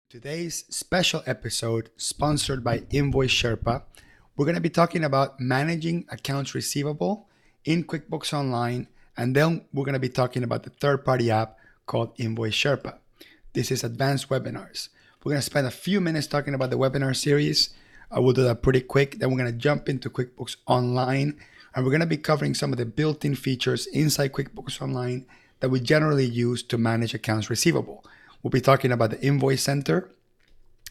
Today's special episode, sponsored by Invoice Sherpa, we're going to be talking about managing accounts receivable in QuickBooks Online, and then we're going to be talking about the third-party app called Invoice Sherpa. This is advanced webinars. We're going to spend a few minutes talking about the webinar series. We'll do that pretty quick. Then we're going to jump into QuickBooks Online, and we're going to be covering some of the built-in features inside QuickBooks Online that we generally use to manage accounts receivable. We'll be talking about the Invoice Center,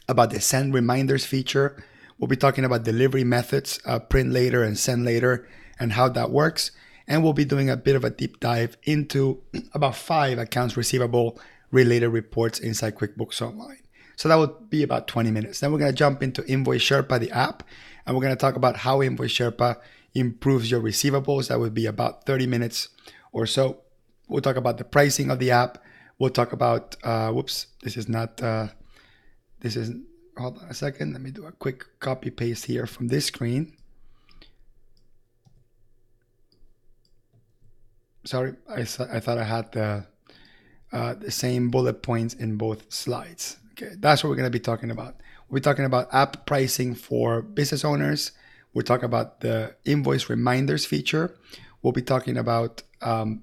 about the Send Reminders feature. We'll be talking about delivery methods, print later and send later, and how that works. And we'll be doing a bit of a deep dive into about 5 accounts receivable related reports inside QuickBooks Online. So that would be about 20 minutes. Then we're going to jump into Invoice Sherpa, the app, and we're going to talk about how Invoice Sherpa improves your receivables. That would be about 30 minutes or so. We'll talk about the pricing of the app. We'll talk about, hold on a second. Let me do a quick copy paste here from this screen. Sorry, I thought I had the same bullet points in both slides. Okay, that's what we're going to be talking about. We're talking about app pricing for business owners. We'll talk about the Invoice Reminders feature. We'll be talking about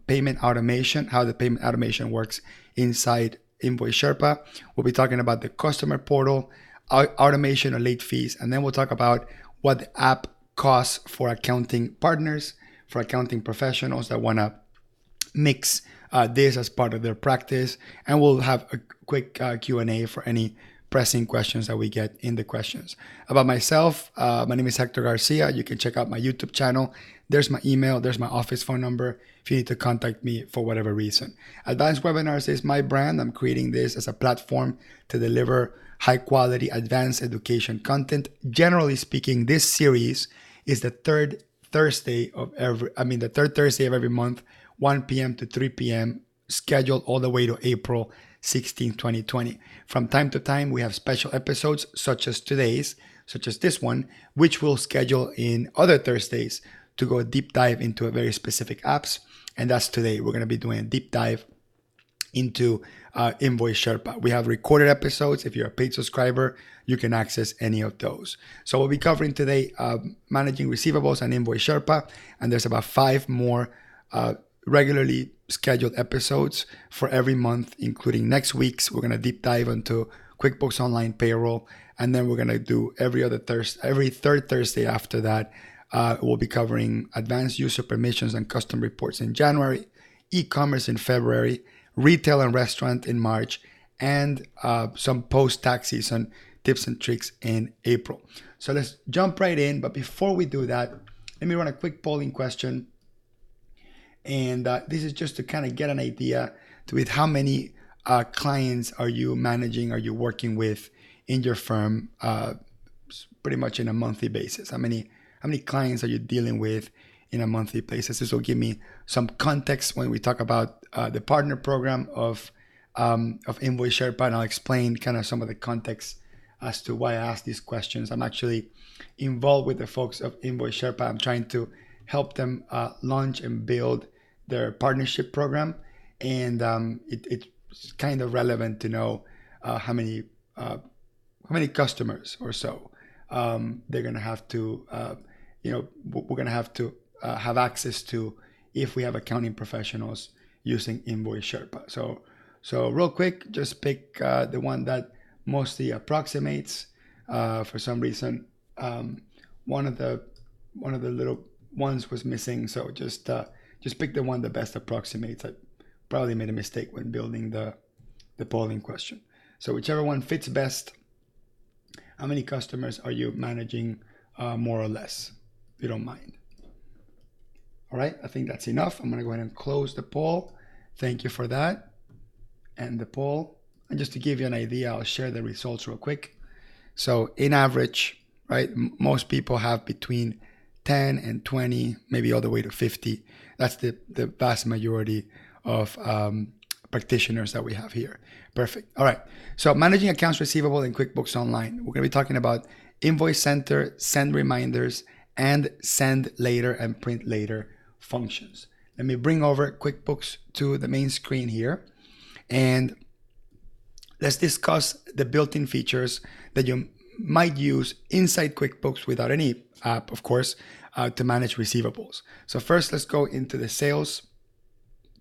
payment automation, how the payment automation works inside Invoice Sherpa. We'll be talking about the customer portal, automation of late fees, and then we'll talk about what the app costs for accounting partners, for accounting professionals that want to mix this as part of their practice. And we'll have a quick Q&A for any pressing questions that we get in the questions. About myself, my name is Hector Garcia. You can check out my YouTube channel. There's my email. There's my office phone number if you need to contact me for whatever reason. Advanced Webinars is my brand. I'm creating this as a platform to deliver high quality advanced education content. Generally speaking, this series is the third Thursday of every month, 1 p.m. to 3 p.m., scheduled all the way to April 16, 2020. From time to time, we have special episodes such as this one, which we'll schedule in other Thursdays to go deep dive into a very specific apps. And that's today. We're going to be doing a deep dive into Invoice Sherpa. We have recorded episodes. If you're a paid subscriber, you can access any of those. So we'll be covering today managing receivables and Invoice Sherpa. And there's about 5 more regularly scheduled episodes for every month, including next week's. We're going to deep dive into QuickBooks Online payroll. And then we're going to do every third Thursday after that. We'll be covering advanced user permissions and custom reports in January, e-commerce in February, retail and restaurant in March, and some post-tax season tips and tricks in April. So let's jump right in. But before we do that, let me run a quick polling question. And this is just to kind of get an idea with how many clients are you managing, are you working with in your firm pretty much in a monthly basis. How many clients are you dealing with in a monthly basis? This will give me some context when we talk about the partner program of Invoice Sherpa, and I'll explain kind of some of the context as to why I asked these questions. I'm actually involved with the folks of Invoice Sherpa. I'm trying to help them launch and build their partnership program, and it's kind of relevant to know how many customers or so they're going to have to we're going to have to have access to if we have accounting professionals using Invoice Sherpa. So real quick, just pick the one that mostly approximates. For some reason, one of the little ones was missing, so just pick the one that best approximates. I probably made a mistake when building the polling question. So whichever one fits best. How many customers are you managing, more or less, if you don't mind? All right, I think that's enough. I'm going to go ahead and close the poll. Thank you for that. And the poll. And just to give you an idea, I'll share the results real quick. So in average, right, most people have between 10 and 20, maybe all the way to 50. That's the vast majority of practitioners that we have here. Perfect. All right. So managing accounts receivable in QuickBooks Online. We're going to be talking about Invoice Center, Send Reminders, and Send Later and Print Later functions. Let me bring over QuickBooks to the main screen here. And let's discuss the built-in features that you might use inside QuickBooks without any app, of course, to manage receivables. So first, let's go into the sales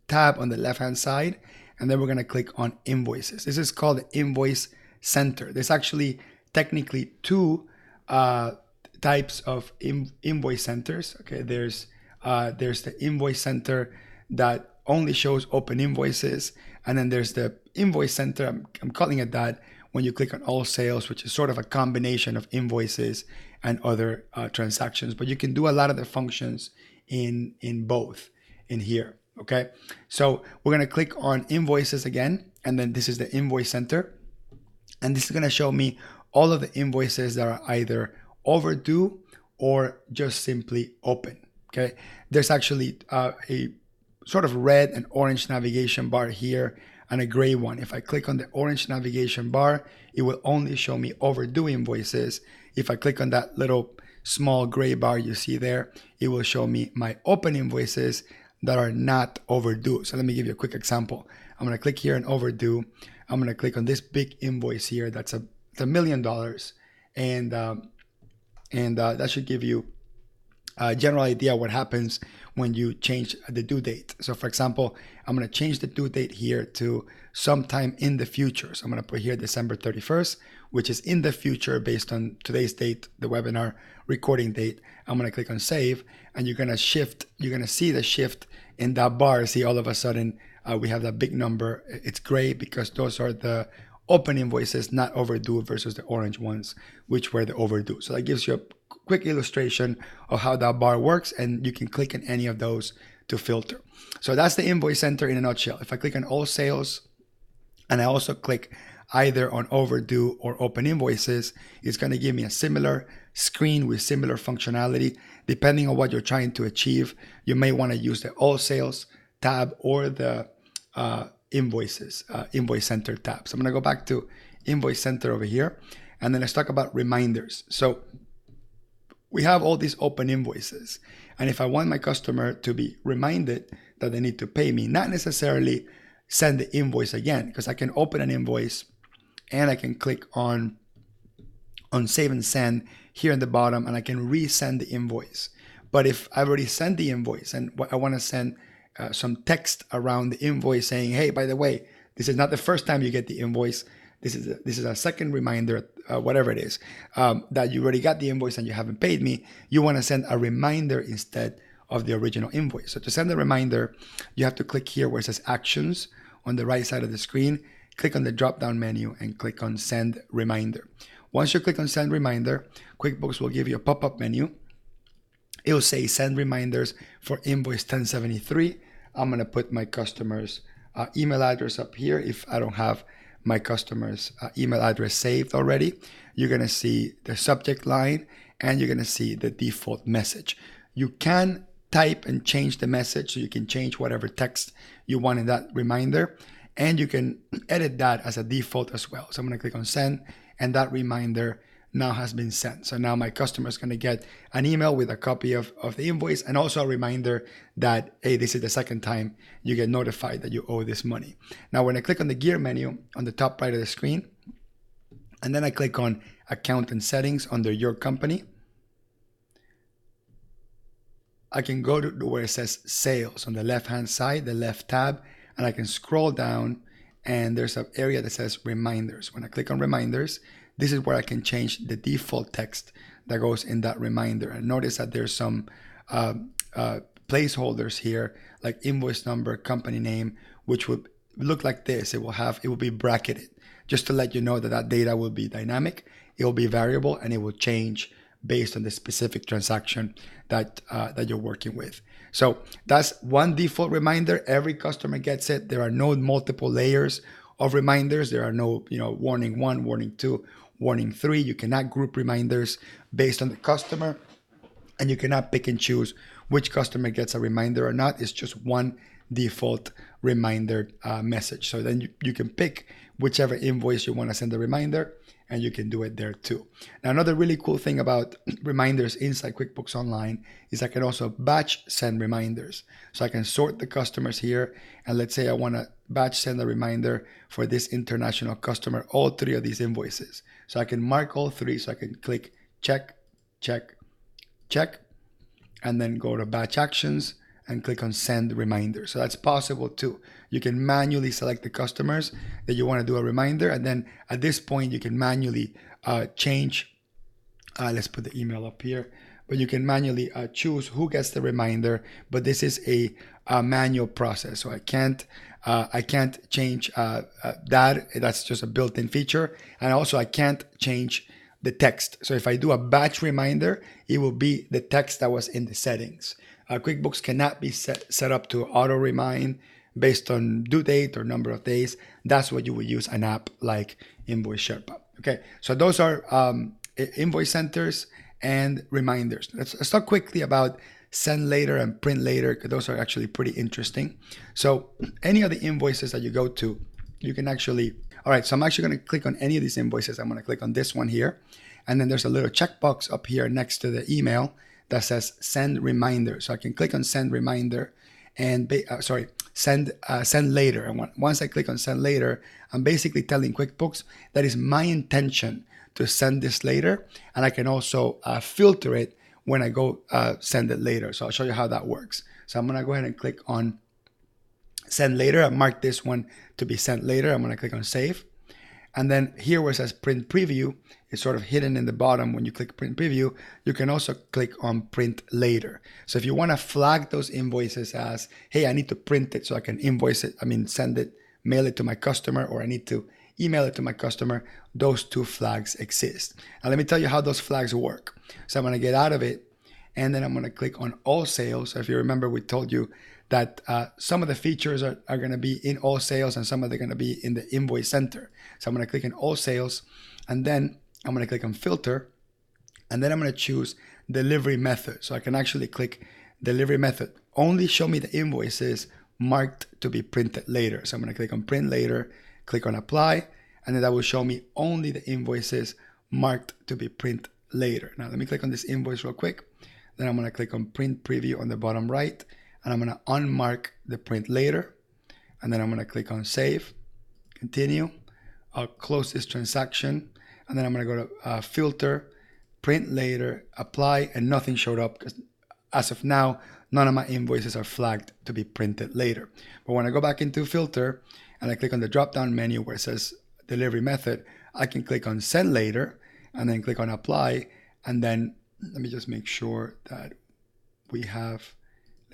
tab on the left-hand side, and then we're going to click on Invoices. This is called the Invoice Center. There's actually technically two types of Invoice Centers. Okay, there's the Invoice Center that only shows open invoices, and then there's the Invoice Center, I'm calling it that, when you click on all sales, which is sort of a combination of invoices and other transactions. But you can do a lot of the functions in both in here. Okay, so we're going to click on Invoices again, and then this is the Invoice Center, and this is going to show me all of the invoices that are either overdue or just simply open. Okay, there's actually a sort of red and orange navigation bar here and a gray one. If I click on the orange navigation bar, it will only show me overdue invoices. If I click on that little small gray bar you see there, it will show me my open invoices that are not overdue. So let me give you a quick example. I'm going to click here on overdue. I'm going to click on this big invoice here. That's $1 million. And that should give you a general idea what happens when you change the due date. So for example, I'm going to change the due date here to sometime in the future. So I'm going to put here December 31st, which is in the future based on today's date, the webinar recording date. I'm going to click on save, and you're going to see the shift in that bar. See, all of a sudden we have that big number. It's gray because those are the open invoices, not overdue, versus the orange ones, which were the overdue. So that gives you a quick illustration of how that bar works, and you can click on any of those to filter. So that's the Invoice Center in a nutshell. If I click on all sales, and I also click either on overdue or open invoices, it's going to give me a similar screen with similar functionality. Depending on what you're trying to achieve, you may want to use the all sales tab or the Invoice Center tab. So I'm going to go back to Invoice Center over here, and then let's talk about reminders. So we have all these open invoices, and if I want my customer to be reminded that they need to pay me, not necessarily send the invoice again, because I can open an invoice and I can click on save and send here in the bottom, and I can resend the invoice. But if I've already sent the invoice and I want to send some text around the invoice saying, hey, by the way, this is not the first time you get the invoice. This is a second reminder, whatever it is, that you already got the invoice and you haven't paid me. You want to send a reminder instead of the original invoice. So to send a reminder, you have to click here where it says Actions on the right side of the screen. Click on the drop-down menu and click on Send Reminder. Once you click on Send Reminder, QuickBooks will give you a pop-up menu. It will say Send Reminders for Invoice 1073. I'm going to put my customer's email address up here if I don't have my customer's email address saved already. You're going to see the subject line, and you're going to see the default message. You can type and change the message, so you can change whatever text you want in that reminder, and you can edit that as a default as well. So I'm going to click on Send, and that reminder now has been sent. So now my customer is going to get an email with a copy of the invoice, and also a reminder that, hey, this is the second time you get notified that you owe this money. Now, when I click on the gear menu on the top right of the screen, and then I click on Account and Settings under Your Company, I can go to where it says Sales on the left-hand side, the left tab, and I can scroll down, and there's an area that says Reminders. When I click on Reminders, this is where I can change the default text that goes in that reminder. And notice that there's some placeholders here, like invoice number, company name, which would look like this. It will be bracketed, just to let you know that that data will be dynamic, it will be variable, and it will change based on the specific transaction that you're working with. So that's one default reminder. Every customer gets it. There are no multiple layers of reminders. There are no, warning 1, warning 2, warning 3. You cannot group reminders based on the customer, and you cannot pick and choose which customer gets a reminder or not. It's just one default reminder message. So then you can pick whichever invoice you want to send a reminder, and you can do it there too. Now, another really cool thing about reminders inside QuickBooks Online is I can also batch send reminders. So I can sort the customers here, and let's say I want to batch send a reminder for this international customer, all 3 of these invoices. So I can mark all 3, so I can click check, check, check, and then go to batch actions and click on send reminder. So that's possible too. You can manually select the customers that you want to do a reminder, and then at this point you can manually change, let's put the email up here, but you can manually choose who gets the reminder, but this is a manual process, so I can't change that. That's just a built-in feature. And also I can't change the text. So if I do a batch reminder, it will be the text that was in the settings. QuickBooks cannot be set up to auto remind based on due date or number of days. That's what you would use an app like Invoice Sherpa. Okay, so those are invoice centers and reminders. Let's talk quickly about send later and print later, because those are actually pretty interesting. So any of the invoices that you go to, you can actually, all right, so I'm actually going to click on any of these invoices. I'm going to click on this one here. And then there's a little checkbox up here next to the email that says send reminder. So I can click on send reminder and send later. And once I click on send later, I'm basically telling QuickBooks that is my intention to send this later. And I can also filter it when I go send it later. So I'll show you how that works. So I'm going to go ahead and click on send later. I mark this one to be sent later. I'm going to click on save. And then here where it says print preview, it's sort of hidden in the bottom. When you click print preview, you can also click on print later. So if you want to flag those invoices as, hey, I need to print it so I can send it, mail it to my customer, or I need to email it to my customer, those 2 flags exist. Now let me tell you how those flags work. So I'm going to get out of it, and then I'm going to click on all sales. So if you remember, we told you that some of the features are going to be in all sales and some of them are going to be in the Invoice Center. So I'm going to click in all sales, and then I'm going to click on filter, and then I'm going to choose delivery method. So I can actually click delivery method. Only show me the invoices marked to be printed later. So I'm going to click on print later, click on apply, and then that will show me only the invoices marked to be print later. Now let me click on this invoice real quick. Then I'm going to click on print preview on the bottom right, and I'm going to unmark the print later, and then I'm going to click on save, continue. I'll close this transaction, and then I'm going to go to filter, print later, apply, and nothing showed up because as of now, none of my invoices are flagged to be printed later. But when I go back into filter and I click on the drop-down menu where it says delivery method, I can click on send later and then click on apply. And then let me just make sure that we have,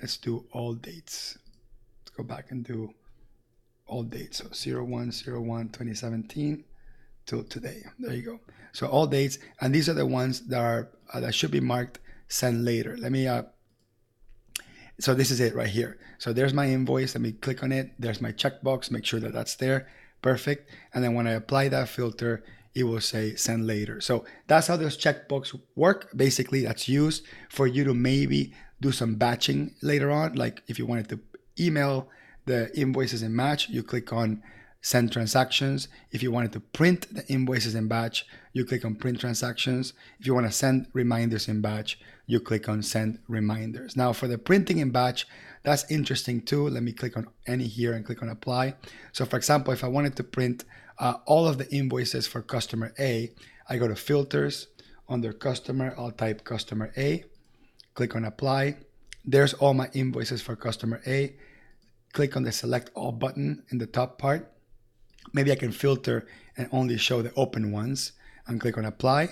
let's do all dates. Let's go back and do all dates. So 01/01/2017 till today. There you go. So all dates, and these are the ones that are that should be marked send later. Let me so this is it right here. So there's my invoice. Let me click on it. There's my checkbox. Make sure that that's there. Perfect. And then when I apply that filter, it will say send later. So that's how those checkbox work. Basically, that's used for you to maybe do some batching later on. Like if you wanted to email the invoices in batch, you click on send transactions. If you wanted to print the invoices in batch, you click on print transactions. If you want to send reminders in batch, you click on send reminders. Now for the printing in batch, that's interesting too. Let me click on any here and click on apply. So for example, if I wanted to print all of the invoices for customer A, I go to filters, under customer, I'll type customer A, click on apply. There's all my invoices for customer A. Click on the select all button in the top part. Maybe I can filter and only show the open ones, and click on apply,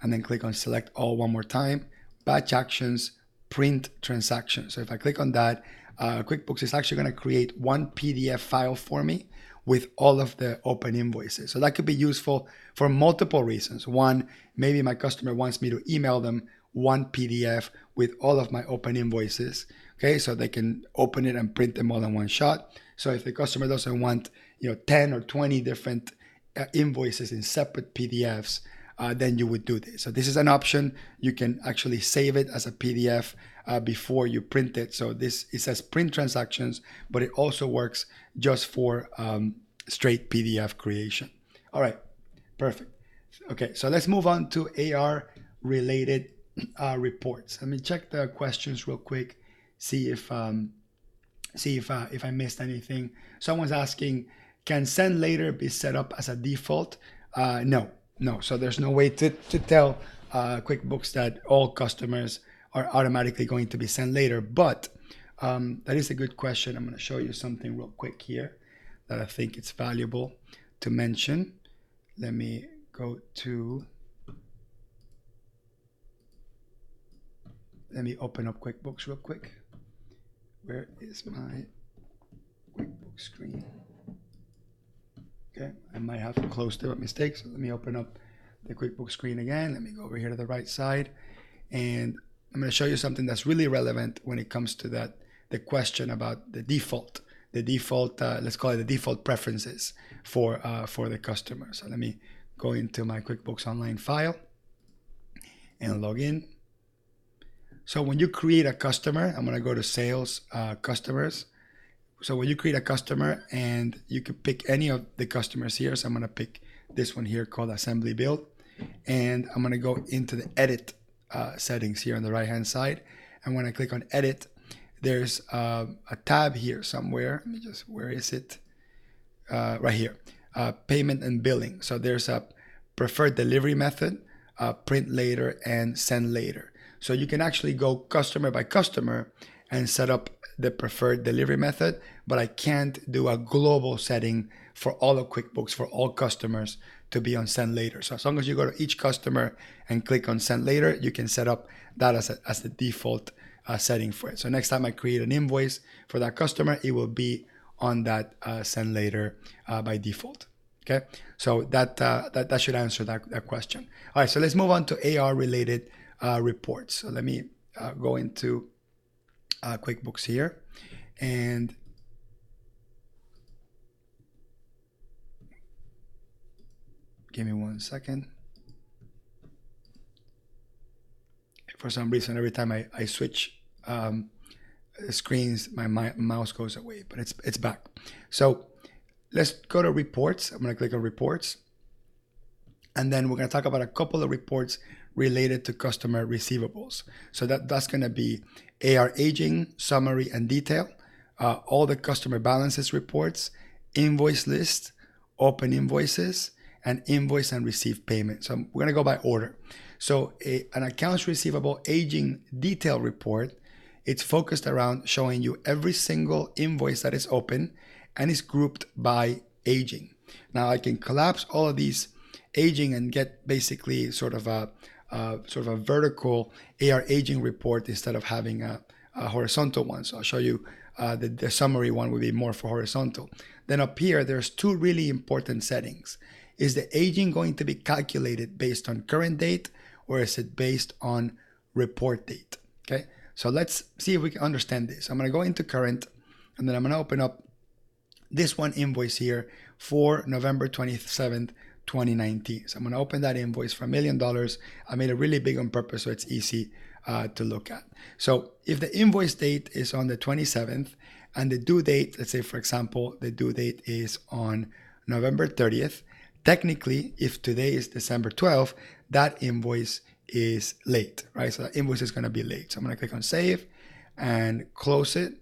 and then click on select all one more time. Batch actions, print transactions. So if I click on that, QuickBooks is actually going to create one PDF file for me with all of the open invoices. So that could be useful for multiple reasons. One, maybe my customer wants me to email them one PDF with all of my open invoices. Okay, so they can open it and print them all in one shot. So if the customer doesn't want 10 or 20 different invoices in separate PDFs, then you would do this. So this is an option. You can actually save it as a PDF before you print it. So it says print transactions, but it also works just for straight PDF creation. All right, perfect. Okay, so let's move on to AR related reports. Let me check the questions real quick, see if if I missed anything. Someone's asking, can send later be set up as a default? No. So there's no way to tell QuickBooks that all customers are automatically going to be sent later. But that is a good question. I'm going to show you something real quick here that I think it's valuable to mention. Let me go to, let me open up QuickBooks real quick. Where is my QuickBooks screen? Okay, I might have closed it by mistake, so let me open up the QuickBooks screen again. Let me go over here to the right side, and I'm going to show you something that's really relevant when it comes to that, the question about the default, let's call it the default preferences for the customer. So let me go into my QuickBooks Online file and log in. So when you create a customer, I'm going to go to Sales, Customers. So when you create a customer, and you can pick any of the customers here. So I'm going to pick this one here called Assembly Build. And I'm going to go into the Edit settings here on the right-hand side. And when I click on Edit, there's a tab here somewhere. Let me just, where is it? Right here. Payment and Billing. So there's a preferred delivery method, print later, and send later. So you can actually go customer by customer and set up the preferred delivery method, but I can't do a global setting for all of QuickBooks for all customers to be on send later. So as long as you go to each customer and click on send later, you can set up that as the default setting for it. So next time I create an invoice for that customer, it will be on that send later by default. Okay, so that should answer that question. All right, so let's move on to AR related reports. So let me go into QuickBooks here, and give me 1 second. For some reason, every time I switch screens, my mouse goes away, but it's back. So let's go to reports. I'm going to click on reports, and then we're going to talk about a couple of reports related to customer receivables. So that's going to be AR aging, summary, and detail, all the customer balances reports, invoice list, open invoices, and invoice and receive payment. So we're going to go by order. So an accounts receivable aging detail report, it's focused around showing you every single invoice that is open and is grouped by aging. Now I can collapse all of these aging and get basically sort of a vertical AR aging report instead of having a horizontal one. So I'll show you the summary one would be more for horizontal. Then up here, there's two really important settings. Is the aging going to be calculated based on current date, or is it based on report date? Okay, so let's see if we can understand this. I'm going to go into current, and then I'm going to open up this one invoice here for November 27th, 2019. So I'm going to open that invoice for $1 million. I made it really big on purpose so it's easy to look at. So if the invoice date is on the 27th and the due date, let's say for example, the due date is on November 30th, technically if today is December 12th, that invoice is late, right? So that invoice is going to be late. So I'm going to click on save and close it,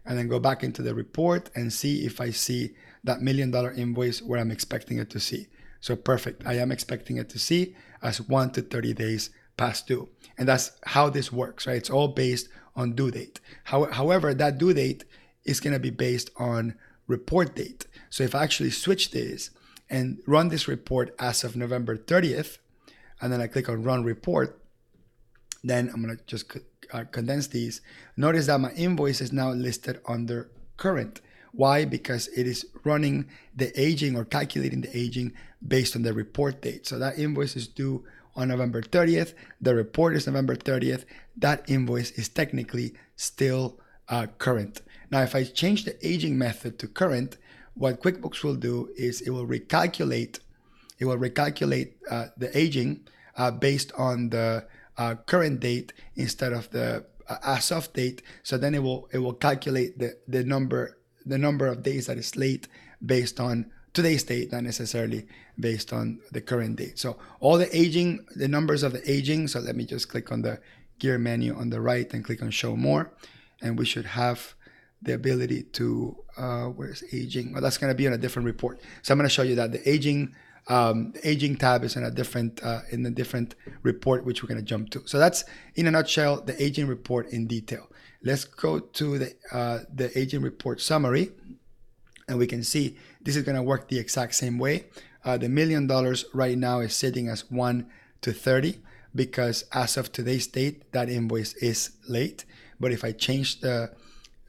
and then go back into the report and see if I see that $1 million invoice where I'm expecting it to see. So perfect. I am expecting it to see as 1 to 30 days past due. And that's how this works, right? It's all based on due date. However, that due date is going to be based on report date. So if I actually switch this and run this report as of November 30th, and then I click on run report, then I'm going to just condense these. Notice that my invoice is now listed under current. Why? Because it is running the aging or calculating the aging based on the report date. So that invoice is due on November 30th. The report is November 30th. That invoice is technically still current. Now, if I change the aging method to current, what QuickBooks will do is it will recalculate the aging based on the current date instead of the as of date. So then it will calculate the number of days that is late based on today's date, not necessarily based on the current date. So all the aging, the numbers of the aging. So let me just click on the gear menu on the right and click on show more. And we should have the ability to, where's aging? Well, that's going to be on a different report. So I'm going to show you that the aging tab is in a different report, which we're going to jump to. So that's, in a nutshell, the aging report in detail. Let's go to the aging report summary, and we can see this is going to work the exact same way. The $1 million right now is sitting as 1 to 30 because as of today's date, that invoice is late. But if I change the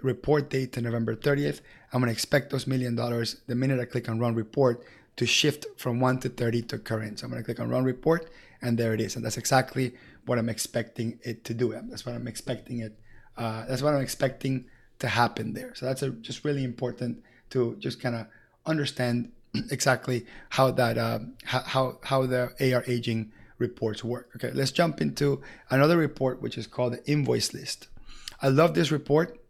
report date to November 30th, I'm going to expect those $1 million the minute I click on run report to shift from 1 to 30 to current. So I'm going to click on run report, and there it is. And that's exactly what I'm expecting it to do. That's what I'm expecting it. That's what I'm expecting to happen there. So that's just really important to just kind of understand exactly how that how the AR aging reports work. Okay, let's jump into another report, which is called the Invoice List. I love this report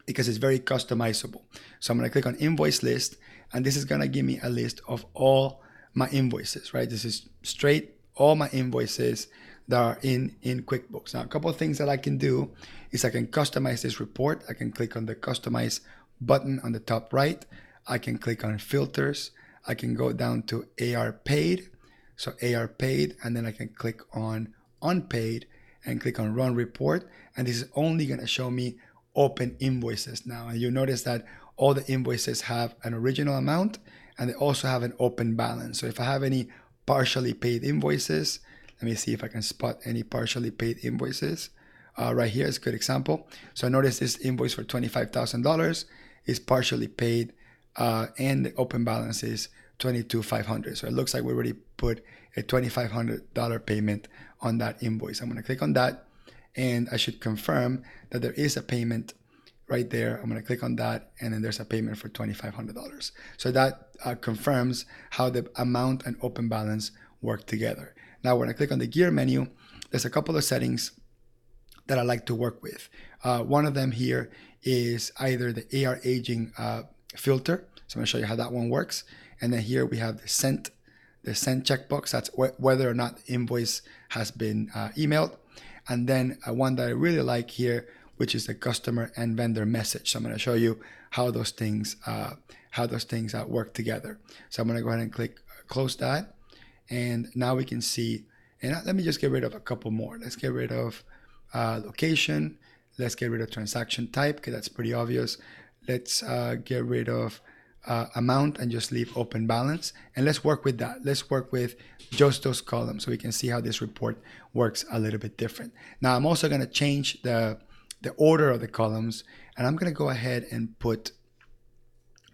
because it's very customizable. So I'm going to click on Invoice List, and this is going to give me a list of all my invoices, right? This is straight all my invoices that are in QuickBooks. Now, a couple of things that I can do is I can customize this report. I can click on the Customize button on the top right. I can click on Filters. I can go down to AR Paid. So AR Paid, and then I can click on Unpaid and click on Run Report. And this is only going to show me open invoices now. And you'll notice that all the invoices have an original amount, and they also have an open balance. So if I have any partially paid invoices, let me see if I can spot any partially paid invoices. Right here is a good example. So notice this invoice for $25,000 is partially paid, and the open balance is $22,500. So it looks like we already put a $2,500 payment on that invoice. I'm going to click on that, and I should confirm that there is a payment right there. I'm going to click on that, and then there's a payment for $2,500. So that confirms how the amount and open balance work together. Now, when I click on the gear menu, there's a couple of settings that I like to work with. One of them here is either the AR aging filter. So I'm going to show you how that one works. And then here we have the sent checkbox. That's whether or not the invoice has been emailed. And then one that I really like here, which is the customer and vendor message. So I'm going to show you how those things work together. So I'm going to go ahead and click close that. And now we can see, and let me just get rid of a couple more. Let's get rid of location. Let's get rid of transaction type, because that's pretty obvious. Let's get rid of amount and just leave open balance. And let's work with that. Let's work with just those columns so we can see how this report works a little bit different. Now, I'm also going to change the order of the columns, and I'm going to go ahead and put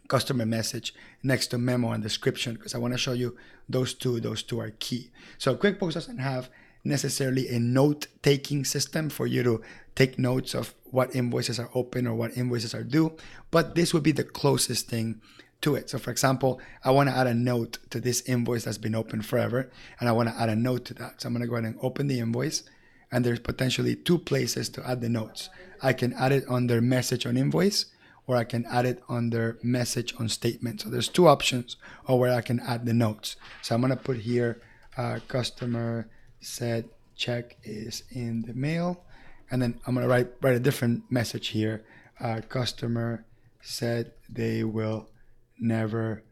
customer message next to memo and description, because I want to show you those two are key. So QuickBooks doesn't have necessarily a note-taking system for you to take notes of what invoices are open or what invoices are due, but this would be the closest thing to it. So for example, I want to add a note to this invoice that's been open forever, and I want to add a note to that. So I'm going to go ahead and open the invoice, and there's potentially two places to add the notes. I can add it under message on invoice, or I can add it under message on statement. So there's two options of where I can add the notes. So I'm going to put here customer said check is in the mail, and then I'm going to write a different message here. Customer said they will never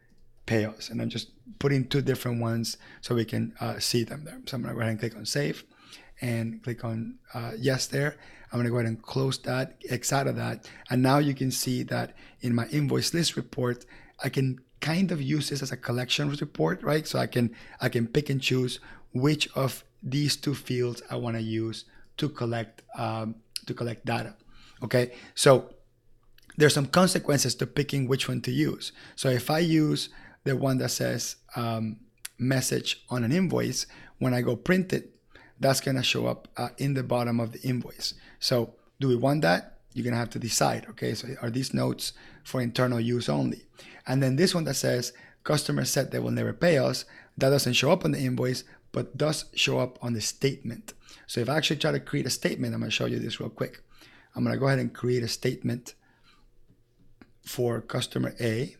pay us, and I'm just putting two different ones so we can see them there. So I'm going to go ahead and click on save and click on yes there. I'm going to go ahead and close that, X out of that. And now you can see that in my invoice list report, I can kind of use this as a collections report, right? So I can pick and choose which of these two fields I want to use to collect data. Okay, so there's some consequences to picking which one to use. So if I use the one that says message on an invoice, when I go print it, that's going to show up in the bottom of the invoice. So do we want that? You're going to have to decide, okay? So are these notes for internal use only? And then this one that says customer said they will never pay us, that doesn't show up on the invoice, but does show up on the statement. So if I actually try to create a statement, I'm going to show you this real quick. I'm going to go ahead and create a statement for customer A.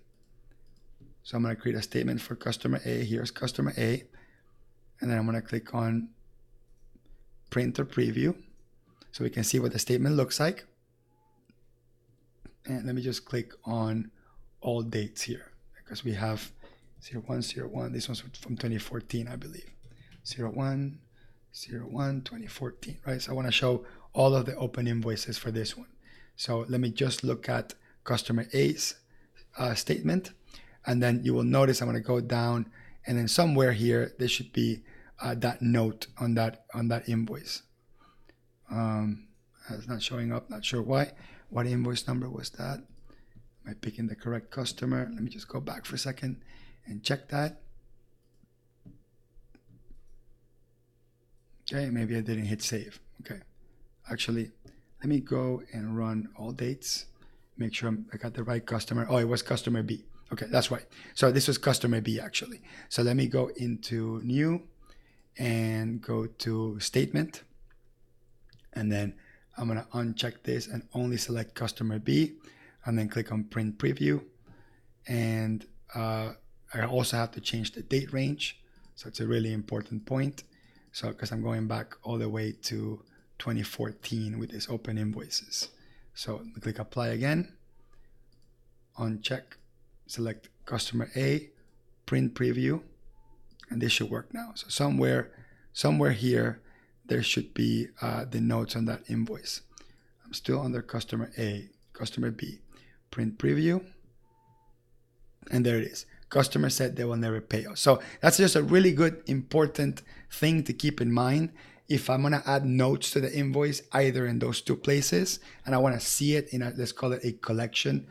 So I'm going to create a statement for customer A. Here's customer A. And then I'm going to click on print or preview so we can see what the statement looks like. And let me just click on all dates here because we have 0101. This one's from 2014, I believe. 0101 2014, right? So I want to show all of the open invoices for this one. So let me just look at customer A's statement, and then you will notice I'm going to go down, and then somewhere here there should be that note on that invoice. It's not showing up. Not sure why. What invoice number was that? Am I picking the correct customer? Let me just go back for a second and check that. Okay, maybe I didn't hit save. Okay, actually, let me go and run all dates. Make sure I got the right customer. Oh, it was customer B. Okay, that's right. So this was customer B actually. So let me go into new and go to statement. And then I'm going to uncheck this and only select customer B, and then click on print preview. And I also have to change the date range. So it's a really important point. So because I'm going back all the way to 2014 with these open invoices. So click apply again, uncheck, select customer A, print preview, and this should work now. So somewhere here, there should be the notes on that invoice. I'm still under customer A, customer B, print preview, and there it is. Customer said they will never pay us. So that's just a really good, important thing to keep in mind. If I'm gonna add notes to the invoice, either in those two places, and I wanna see it in let's call it a collection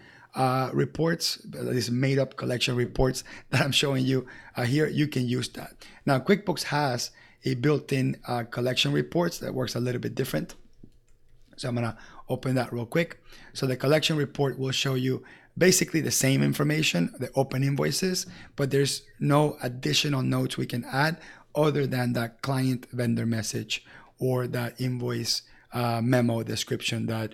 reports, these made up collection reports that I'm showing you here, you can use that. Now, QuickBooks has a built-in collection reports that works a little bit different. So I'm gonna open that real quick. So the collection report will show you basically the same information, the open invoices, but there's no additional notes we can add other than that client vendor message or that invoice memo description that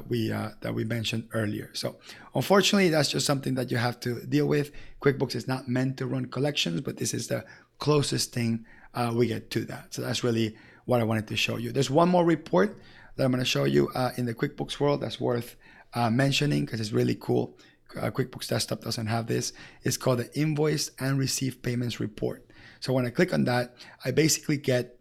we mentioned earlier. So unfortunately, that's just something that you have to deal with. QuickBooks is not meant to run collections, but this is the closest thing we get to that. So that's really what I wanted to show you. There's one more report that I'm going to show you in the QuickBooks world that's worth mentioning because it's really cool. QuickBooks Desktop doesn't have this. It's called the Invoice and Receive Payments Report. So when I click on that, I basically get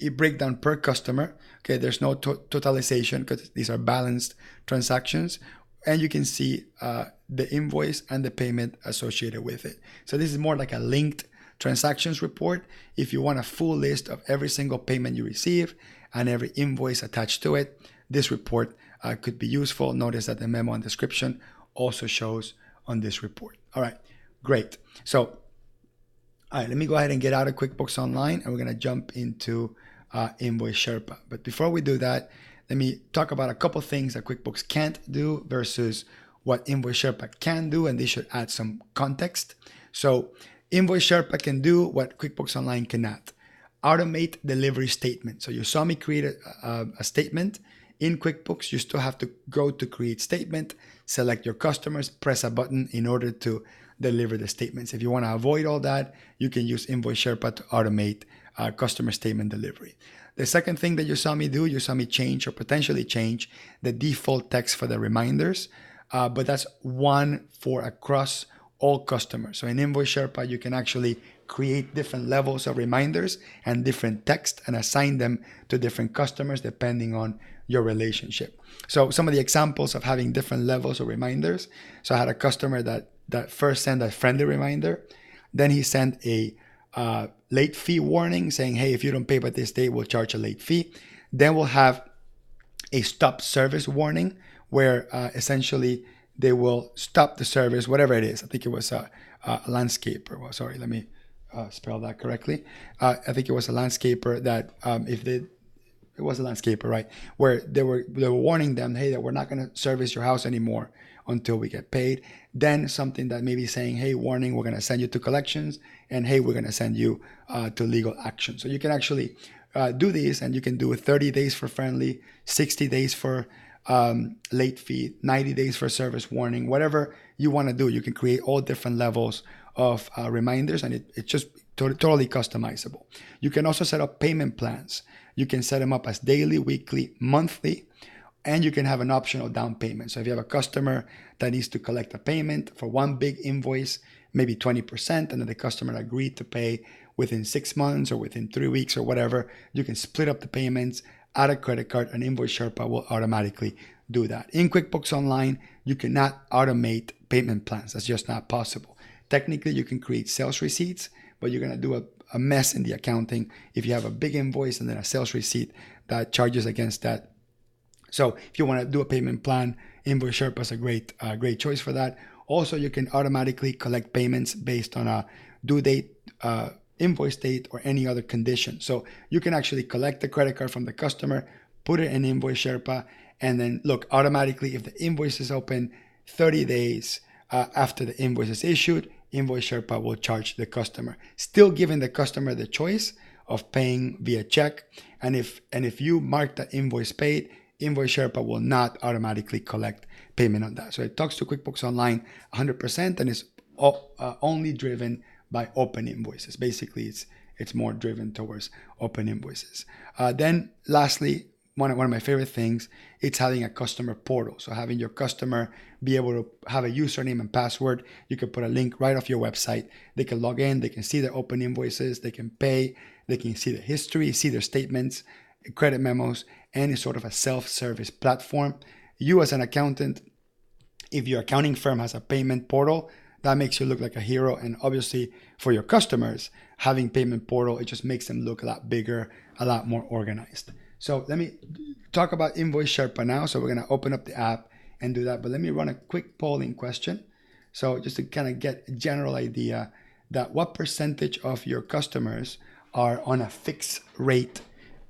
a breakdown per customer. Okay, there's no totalization because these are balanced transactions. And you can see the invoice and the payment associated with it. So this is more like a linked transactions report. If you want a full list of every single payment you receive and every invoice attached to it, this report could be useful. Notice that the memo and description also shows on this report. All right, great. So, all right, let me go ahead and get out of QuickBooks Online, and we're gonna jump into Invoice Sherpa. But before we do that, let me talk about a couple things that QuickBooks can't do versus what Invoice Sherpa can do, and this should add some context. So Invoice Sherpa can do what QuickBooks Online cannot. Automate delivery statement. So you saw me create a statement in QuickBooks. You still have to go to create statement, select your customers, press a button in order to deliver the statements. If you want to avoid all that, you can use Invoice Sherpa to automate customer statement delivery. The second thing that you saw me do, you saw me change or potentially change the default text for the reminders, but that's one for across all customers. So in Invoice Sherpa, you can actually create different levels of reminders and different text and assign them to different customers depending on your relationship. So some of the examples of having different levels of reminders. So I had a customer that first sent a friendly reminder. Then he sent a late fee warning saying, hey, if you don't pay by this date, we'll charge a late fee. Then we'll have a stop service warning where essentially they will stop the service, whatever it is. I think it was a landscaper. Well, sorry, let me spell that correctly. I think it was a landscaper that it was a landscaper, right? Where they were warning them, hey, that we're not going to service your house anymore until we get paid. Then something that may be saying, hey, warning, we're going to send you to collections, and hey, we're going to send you to legal action. So you can actually do these, and you can do 30 days for friendly, 60 days for late fee, 90 days for service warning, whatever you want to do. You can create all different levels of reminders, and it's just totally customizable. You can also set up payment plans. You can set them up as daily, weekly, monthly, and you can have an optional down payment. So if you have a customer that needs to collect a payment for one big invoice, maybe 20%, and then the customer agreed to pay within 6 months or within 3 weeks or whatever, you can split up the payments, add a credit card, and Invoice Sherpa will automatically do that. In QuickBooks Online, you cannot automate payment plans. That's just not possible. Technically, you can create sales receipts, but you're going to do a mess in the accounting if you have a big invoice and then a sales receipt that charges against that. So if you want to do a payment plan, Invoice Sherpa is a great choice for that. Also, you can automatically collect payments based on a due date, invoice date, or any other condition. So you can actually collect the credit card from the customer, put it in Invoice Sherpa, and then look, automatically if the invoice is open 30 days after the invoice is issued, Invoice Sherpa will charge the customer, still giving the customer the choice of paying via check. And if you mark that invoice paid, Invoice Sherpa will not automatically collect payment on that. So it talks to QuickBooks Online 100% and is only driven by open invoices. Basically, it's more driven towards open invoices. Then lastly, one of my favorite things, it's having a customer portal. So having your customer be able to have a username and password. You can put a link right off your website. They can log in, they can see their open invoices, they can pay, they can see the history, see their statements, credit memos, and it's sort of a self-service platform. You as an accountant, if your accounting firm has a payment portal, that makes you look like a hero. And obviously for your customers, having payment portal, it just makes them look a lot bigger, a lot more organized. So let me talk about Invoice Sherpa now. So we're going to open up the app and do that. But let me run a quick polling question. So just to kind of get a general idea that what percentage of your customers are on a fixed rate,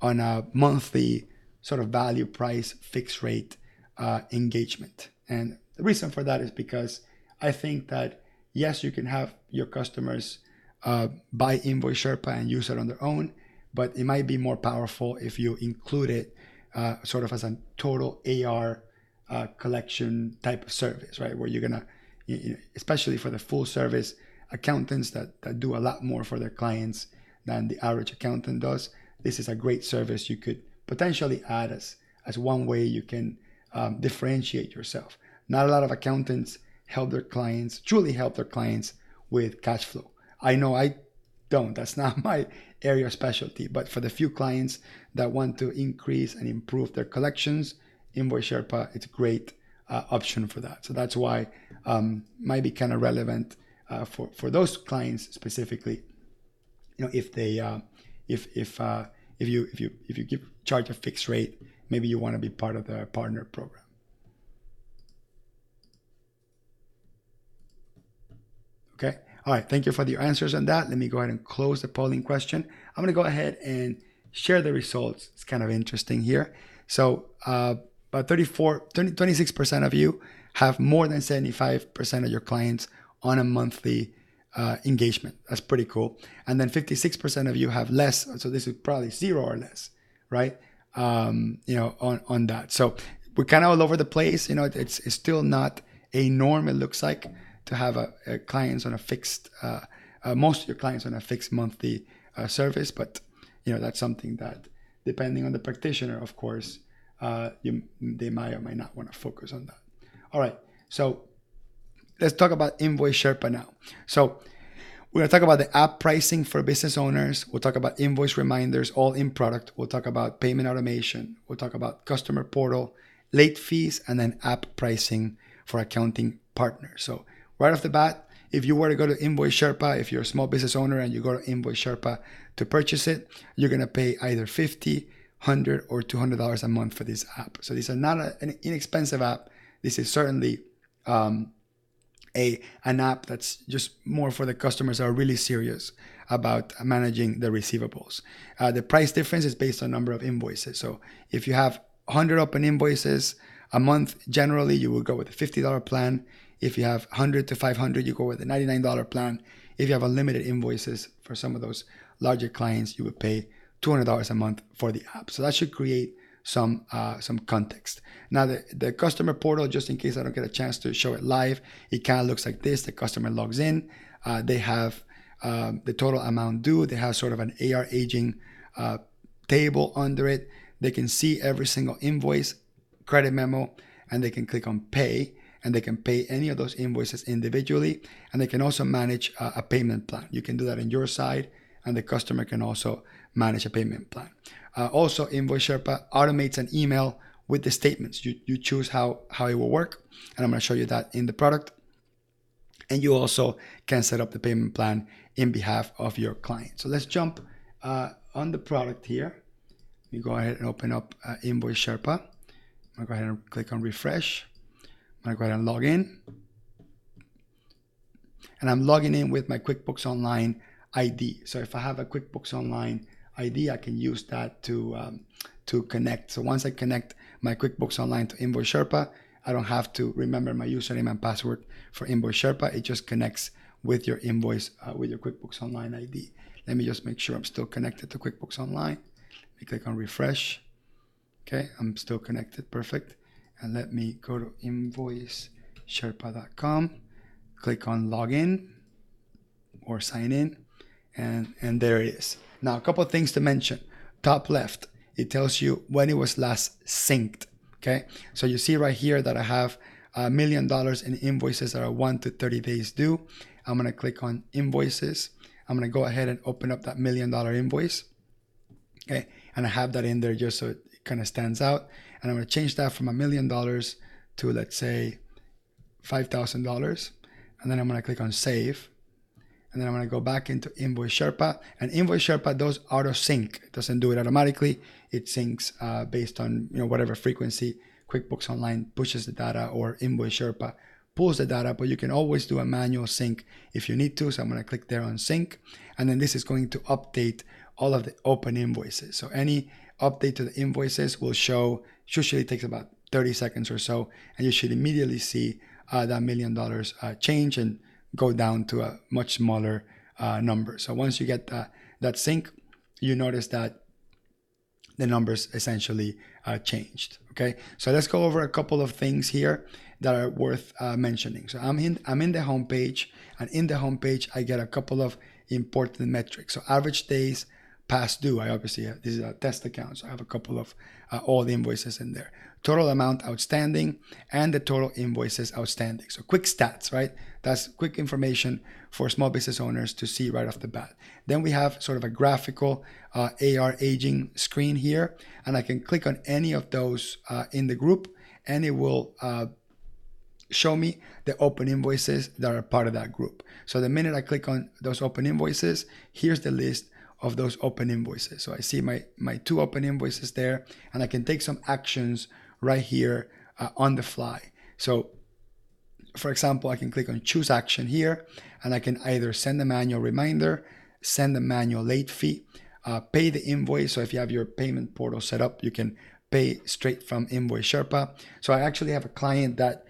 on a monthly sort of value price fixed rate engagement. And the reason for that is because I think that, yes, you can have your customers buy Invoice Sherpa and use it on their own, but it might be more powerful if you include it sort of as a total AR collection type of service, right? Where you're gonna, especially for the full service accountants that do a lot more for their clients than the average accountant does. This is a great service you could potentially add as one way you can differentiate yourself. Not a lot of accountants truly help their clients with cash flow. I know I don't. That's not my area of specialty. But for the few clients that want to increase and improve their collections, Invoice Sherpa, it's a great option for that. So that's why might be kind of relevant for those clients specifically. If they if you charge a fixed rate, maybe you want to be part of the partner program. Okay. All right. Thank you for your answers on that. Let me go ahead and close the polling question. I'm going to go ahead and share the results. It's kind of interesting here. So about 26% of you have more than 75% of your clients on a monthly engagement. That's pretty cool. And then 56% of you have less. So this is probably 0 or less, right? On that. So we're kind of all over the place. It's still not a norm, it looks like, to have a clients on a fixed, most of your clients on a fixed monthly service. But, that's something that, depending on the practitioner, of course, they might or might not want to focus on that. All right. So let's talk about Invoice Sherpa now. So we're going to talk about the app pricing for business owners. We'll talk about invoice reminders, all in product. We'll talk about payment automation. We'll talk about customer portal, late fees, and then app pricing for accounting partners. So right off the bat, if you were to go to Invoice Sherpa, if you're a small business owner and you go to Invoice Sherpa to purchase it, you're going to pay either $50, $100, or $200 a month for this app. So this is not an inexpensive app. This is certainly an app that's just more for the customers that are really serious about managing the receivables. The price difference is based on number of invoices. So if you have 100 open invoices a month, generally you will go with a $50 plan. If you have 100 to 500, you go with a $99 plan. If you have unlimited invoices for some of those larger clients, you would pay $200 a month for the app. So that should create some context. Now the customer portal, just in case I don't get a chance to show it live, it kind of looks like this. The customer logs in. They have the total amount due. They have sort of an AR aging table under it. They can see every single invoice, credit memo, and they can click on pay, and they can pay any of those invoices individually. And they can also manage a payment plan. You can do that on your side, and the customer can also manage a payment plan. Also, Invoice Sherpa automates an email with the statements. You choose how it will work, and I'm going to show you that in the product. And you also can set up the payment plan in behalf of your client. So let's jump on the product here. You go ahead and open up Invoice Sherpa. I'm going to go ahead and click on refresh. I'm going to go ahead and log in. And I'm logging in with my QuickBooks Online ID. So if I have a QuickBooks Online ID, I can use that to connect. So once I connect my QuickBooks Online to Invoice Sherpa, I don't have to remember my username and password for Invoice Sherpa. It just connects with your invoice, with your QuickBooks Online ID. Let me just make sure I'm still connected to QuickBooks Online. Let me click on refresh. Okay, I'm still connected, perfect. And let me go to invoicesherpa.com, click on login or sign in, and there it is. Now, a couple of things to mention. Top left, it tells you when it was last synced. Okay, so you see right here that I have $1 million in invoices that are 1 to 30 days due. I'm going to click on invoices. I'm going to go ahead and open up that $1 million invoice. Okay, and I have that in there just so it kind of stands out. And I'm going to change that from $1 million to, let's say, $5,000. And then I'm going to click on save. And then I'm going to go back into Invoice Sherpa. And Invoice Sherpa does auto sync. It doesn't do it automatically. It syncs based on whatever frequency QuickBooks Online pushes the data, or Invoice Sherpa pulls the data. But you can always do a manual sync if you need to. So I'm going to click there on sync. And then this is going to update all of the open invoices. So any update to the invoices will show, usually takes about 30 seconds or so. And you should immediately see that $1 million change and go down to a much smaller number. So once you get that sync, you notice that the numbers essentially changed. Okay, so let's go over a couple of things here that are worth mentioning. So I'm in the home page, and in the home page I get a couple of important metrics. So average days past due. I obviously have, this is a test account, so I have a couple of all the invoices in there. Total amount outstanding and the total invoices outstanding. So quick stats, right? That's quick information for small business owners to see right off the bat. Then we have sort of a graphical AR aging screen here, and I can click on any of those in the group, and it will show me the open invoices that are part of that group. So the minute I click on those open invoices, here's the list of those open invoices. So I see my 2 open invoices there, and I can take some actions right here on the fly. So for example, I can click on choose action here, and I can either send a manual reminder, send a manual late fee, pay the invoice. So if you have your payment portal set up, you can pay straight from Invoice Sherpa. So I actually have a client that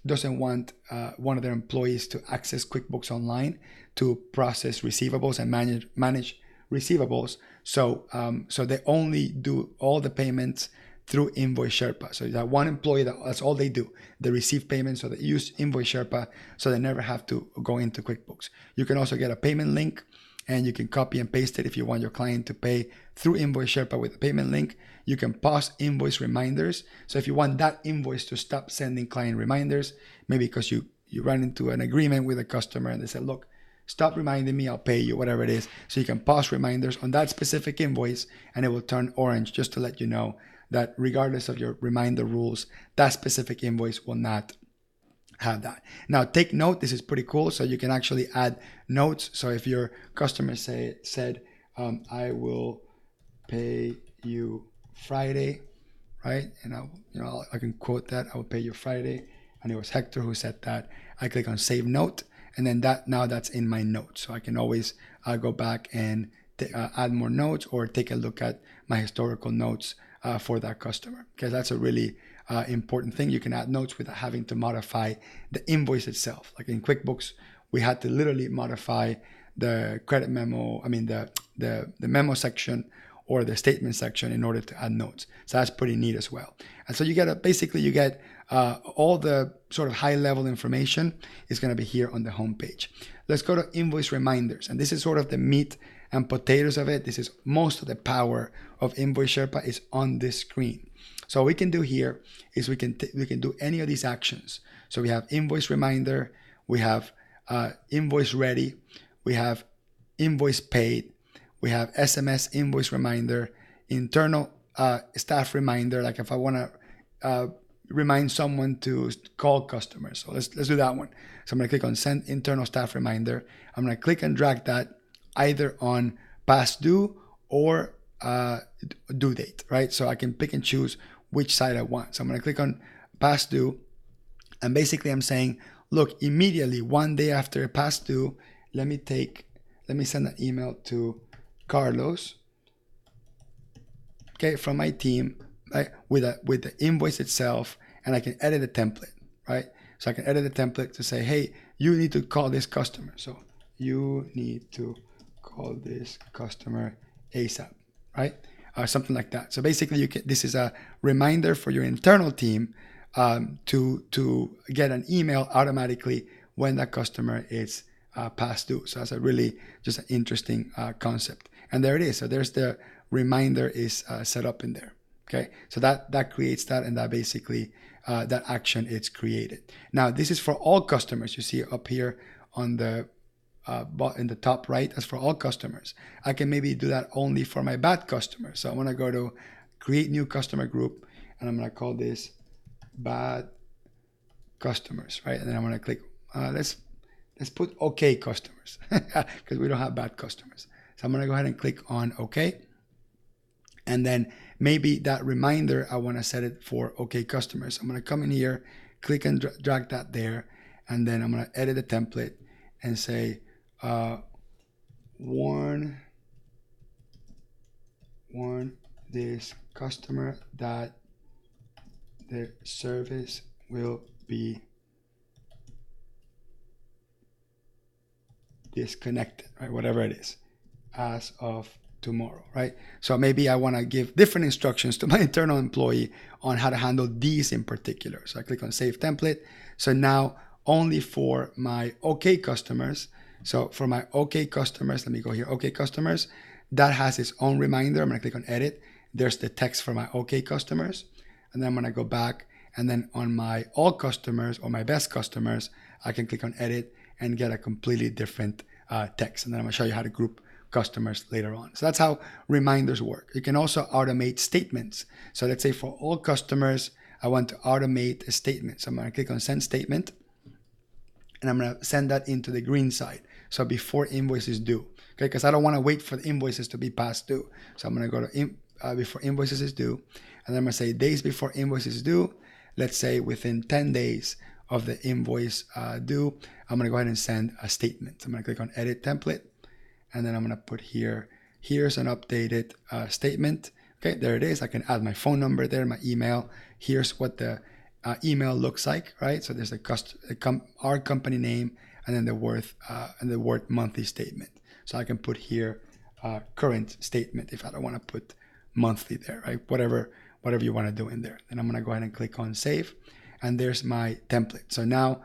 doesn't want one of their employees to access QuickBooks Online to process receivables and manage receivables. So they only do all the payments through Invoice Sherpa. So that one employee, that's all they do. They receive payments, so they use Invoice Sherpa, so they never have to go into QuickBooks. You can also get a payment link, and you can copy and paste it if you want your client to pay through Invoice Sherpa with a payment link. You can pause invoice reminders. So if you want that invoice to stop sending client reminders, maybe because you run into an agreement with a customer and they said, look, stop reminding me, I'll pay you, whatever it is. So you can pause reminders on that specific invoice, and it will turn orange, just to let you know that regardless of your reminder rules, that specific invoice will not have that. Now take note, this is pretty cool. So you can actually add notes. So if your customer said, I will pay you Friday, right? And I can quote that, I will pay you Friday. And it was Hector who said that. I click on save note, and then that's in my notes. So I can always go back and add more notes, or take a look at my historical notes for that customer, because that's a really important thing. You can add notes without having to modify the invoice itself. Like in QuickBooks, we had to literally modify the credit memo, the memo section, or the statement section in order to add notes. So that's pretty neat as well. And so you get all the sort of high level information is going to be here on the home page. Let's go to Invoice Reminders. And this is sort of the meat and potatoes of it. This is most of the power of Invoice Sherpa is on this screen. So what we can do here is we can do any of these actions. So we have Invoice Reminder, we have Invoice Ready, we have Invoice Paid, we have SMS Invoice Reminder, internal staff reminder, like if I want to remind someone to call customers. So let's do that one. So I'm going to click on Send Internal Staff Reminder. I'm going to click and drag that either on past due or due date, right? So I can pick and choose which side I want. So I'm going to click on past due, and basically I'm saying, look, immediately 1 day after past due, let me send an email to Carlos, okay, from my team, right, with the invoice itself, and I can edit the template, right? So I can edit the template to say, hey, you need to call this customer. So you need to call this customer ASAP, right? Or something like that. So basically, this is a reminder for your internal team to get an email automatically when that customer is past due. So that's a really just an interesting concept. And there it is. So there's the reminder is set up in there. Okay, so that creates that, and that basically that action is created. Now this is for all customers. You see up here on the in the top right, as for all customers. I can maybe do that only for my bad customers. So I want to go to create new customer group, and I'm going to call this bad customers, right? And then I'm going to click. Let's put okay customers because we don't have bad customers. So I'm going to go ahead and click on okay. And then maybe that reminder, I want to set it for okay customers. I'm going to come in here, click and drag that there. And then I'm going to edit the template and say, warn this customer that the service will be disconnected, right? Whatever it is, as of tomorrow, right? So maybe I want to give different instructions to my internal employee on how to handle these in particular. So I click on Save Template. So now only for my OK customers. So for my OK customers, let me go here, OK customers, that has its own reminder. I'm going to click on Edit. There's the text for my OK customers. And then I'm going to go back, and then on my all customers or my best customers, I can click on Edit and get a completely different text. And then I'm going to show you how to group customers later on. So that's how reminders work. You can also automate statements. So let's say for all customers, I want to automate a statement. So I'm going to click on Send Statement, and I'm going to send that into the green side. So before invoice is due, okay? Because I don't want to wait for the invoices to be past due. So I'm going to go to before invoices is due, and then I'm going to say days before invoices is due. Let's say within 10 days of the invoice due, I'm going to go ahead and send a statement. So I'm going to click on Edit Template, and then I'm going to put here's an updated statement. Okay, there it is. I can add my phone number there, my email. Here's what the email looks like, right? So there's our company name, and then the word monthly statement. So I can put here current statement if I don't want to put monthly there, right? Whatever you want to do in there. Then I'm going to go ahead and click on Save, and there's my template. So now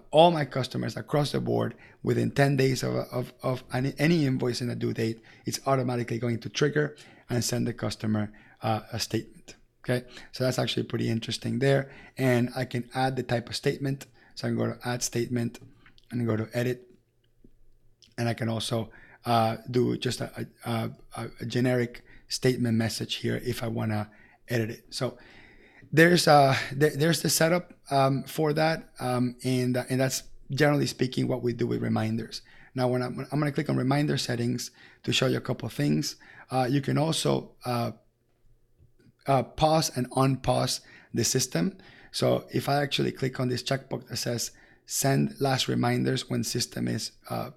all my customers across the board, within 10 days of any invoice in a due date, it's automatically going to trigger and send the customer a statement. Okay, so that's actually pretty interesting there. And I can add the type of statement. So I can go to Add Statement and go to Edit, and I can also do just a generic statement message here if I want to edit it. So there's the setup for that, and that's generally speaking what we do with reminders. Now, when I'm going to click on Reminder Settings to show you a couple of things. You can also pause and unpause the system. So if I actually click on this checkbox that says Send Last Reminders when system is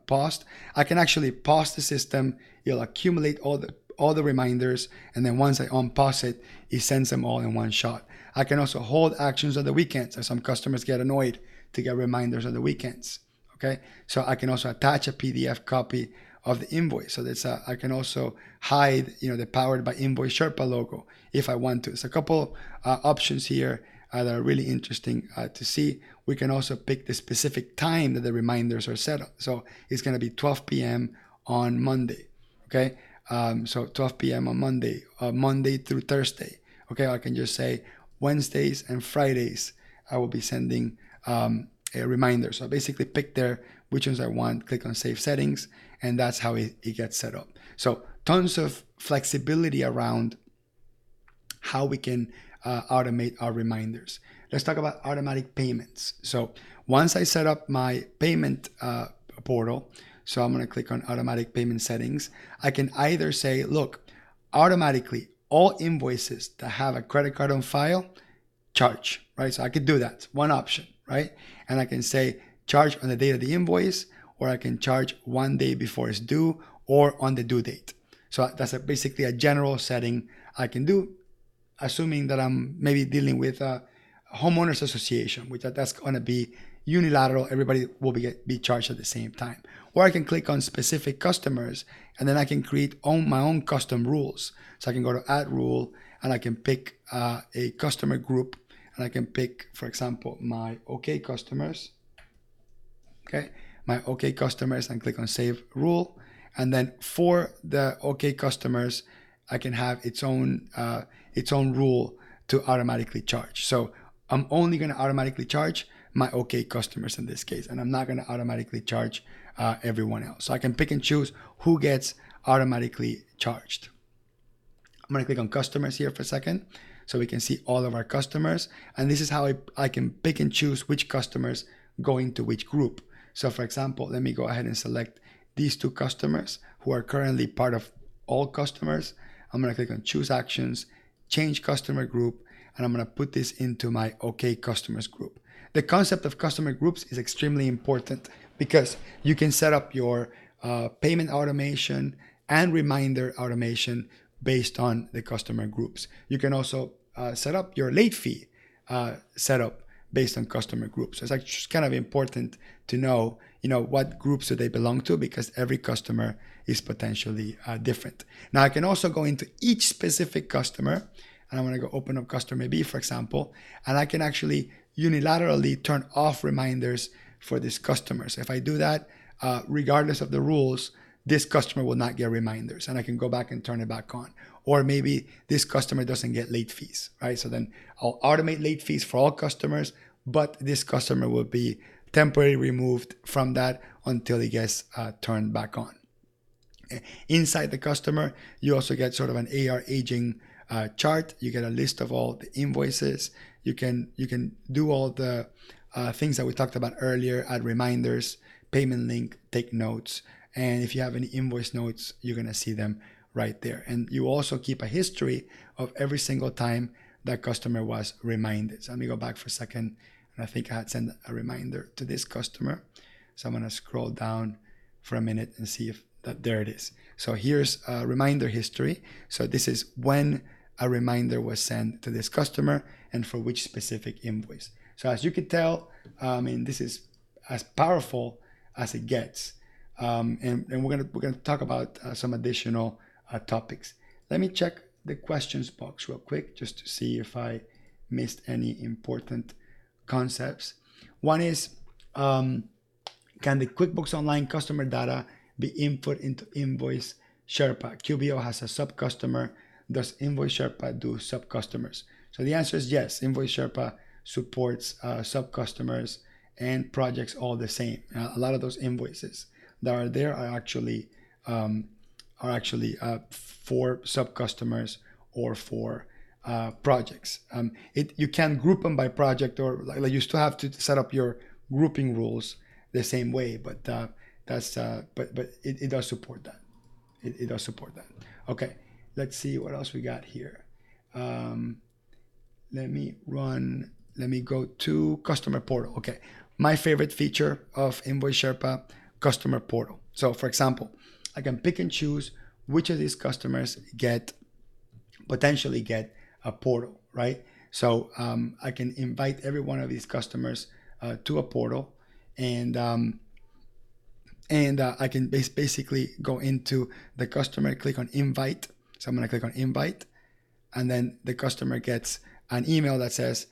paused, I can actually pause the system. It'll accumulate all the reminders, and then once I unpause it, it sends them all in one shot. I can also hold actions on the weekends, as some customers get annoyed to get reminders on the weekends. Okay, so I can also attach a PDF copy of the invoice. So that's I can also hide, the Powered by Invoice Sherpa logo if I want to. It's a couple options here that are really interesting to see. We can also pick the specific time that the reminders are set up. So it's going to be 12 p.m. on Monday. Okay. So 12 p.m. on Monday, Monday through Thursday. Okay. I can just say Wednesdays and Fridays, I will be sending a reminder. So I basically pick there which ones I want, click on Save Settings, and that's how it gets set up. So tons of flexibility around how we can automate our reminders. Let's talk about automatic payments. So once I set up my payment portal, so I'm going to click on automatic payment settings, I can either say, look, automatically all invoices that have a credit card on file, charge, right? So I could do that, one option, right? And I can say charge on the date of the invoice, or I can charge 1 day before it's due or on the due date. So that's basically a general setting I can do, assuming that I'm maybe dealing with a homeowners association, which that's going to be unilateral. Everybody will be charged at the same time. Or I can click on specific customers, and then I can create my own custom rules. So I can go to add rule, and I can pick a customer group, and I can pick, for example, my OK customers. Okay, my OK customers, and click on save rule. And then for the OK customers, I can have its own rule to automatically charge. So I'm only going to automatically charge my OK customers in this case, and I'm not going to automatically charge everyone else. So I can pick and choose who gets automatically charged. I'm going to click on customers here for a second so we can see all of our customers. And this is how I can pick and choose which customers go into which group. So for example, let me go ahead and select these two customers who are currently part of all customers. I'm going to click on choose actions, change customer group, and I'm going to put this into my OK customers group. The concept of customer groups is extremely important because you can set up your payment automation and reminder automation based on the customer groups. You can also set up your late fee setup based on customer groups. So it's actually kind of important to know, what groups do they belong to, because every customer is potentially different. Now I can also go into each specific customer, and I'm going to go open up customer B, for example, and I can actually unilaterally turn off reminders for this customer. So if I do that, regardless of the rules, this customer will not get reminders, and I can go back and turn it back on. Or maybe this customer doesn't get late fees, right? So then I'll automate late fees for all customers, but this customer will be temporarily removed from that until it gets turned back on. Inside the customer, you also get sort of an AR aging chart. You get a list of all the invoices. You can do all the things that we talked about earlier, add reminders, payment link, take notes. And if you have any invoice notes, you're going to see them right there. And you also keep a history of every single time that customer was reminded. So let me go back for a second. And I think I had sent a reminder to this customer. So I'm going to scroll down for a minute and see if there it is. So here's a reminder history. So this is when a reminder was sent to this customer and for which specific invoice. So as you can tell, this is as powerful as it gets. And we're gonna talk about some additional topics. Let me check the questions box real quick just to see if I missed any important concepts. One is, can the QuickBooks Online customer data be input into Invoice Sherpa? QBO has a sub-customer. Does Invoice Sherpa do sub-customers? So the answer is yes. Invoice Sherpa supports sub-customers and projects all the same. A lot of those invoices that are there are actually for sub-customers or for projects. You can group them by project, or like you still have to set up your grouping rules the same way, but it does support that. It does support that. Okay, let's see what else we got here. Let me go to customer portal. Okay, my favorite feature of Invoice Sherpa, customer portal. So for example, I can pick and choose which of these customers potentially get a portal, right? So I can invite every one of these customers to a portal, and And I can basically go into the customer, click on invite. So I'm going to click on invite, and then the customer gets an email that says,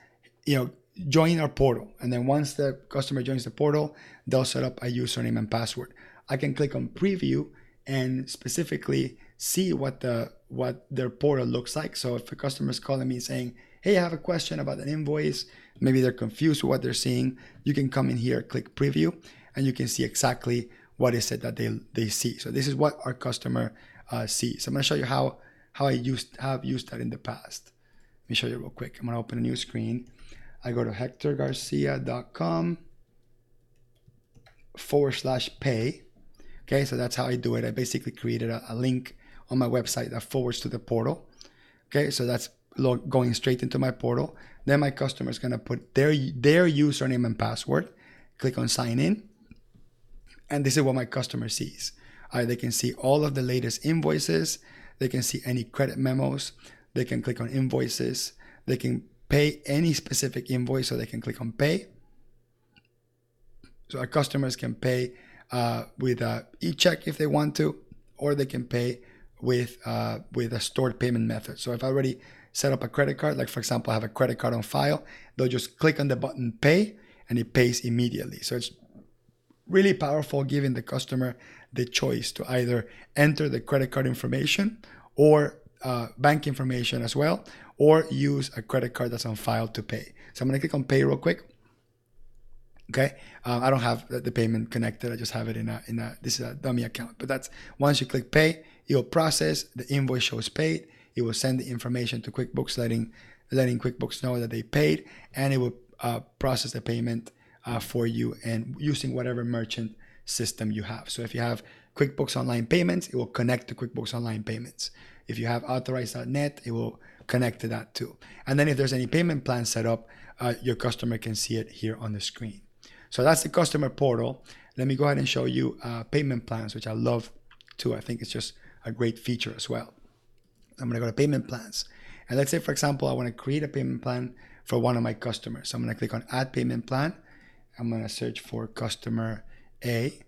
join our portal. And then once the customer joins the portal, they'll set up a username and password. I can click on preview and specifically see what their portal looks like. So if a customer is calling me saying, hey, I have a question about an invoice, maybe they're confused with what they're seeing, you can come in here, click preview, and you can see exactly what is it that they see. So this is what our customer sees. I'm going to show you how I have used that in the past. Let me show you real quick. I'm going to open a new screen. I go to hectorgarcia.com/pay. Okay, so that's how I do it. I basically created a link on my website that forwards to the portal. Okay, so that's going straight into my portal. Then my customer is going to put their username and password. Click on sign in. And this is what my customer sees. They can see all of the latest invoices. They can see any credit memos. They can click on invoices. They can pay any specific invoice, so they can click on pay. So our customers can pay with e-check if they want to, or they can pay with a stored payment method. So if I already set up a credit card, like for example, I have a credit card on file, they'll just click on the button pay and it pays immediately. So it's really powerful, giving the customer the choice to either enter the credit card information or bank information as well, or use a credit card that's on file to pay. So I'm going to click on pay real quick. Okay, I don't have the payment connected. I just have it in a this is a dummy account. But that's once you click pay, it will process the invoice, shows paid. It will send the information to QuickBooks, letting QuickBooks know that they paid, and it will process the payment for you, and using whatever merchant system you have. So if you have QuickBooks Online Payments, it will connect to QuickBooks Online Payments. If you have Authorize.net, it will connect to that too. And then if there's any payment plan set up, your customer can see it here on the screen. So that's the customer portal. Let me go ahead and show you payment plans, which I love too. I think it's just a great feature as well. I'm going to go to payment plans. And let's say, for example, I want to create a payment plan for one of my customers. So I'm going to click on add payment plan. I'm going to search for customer A,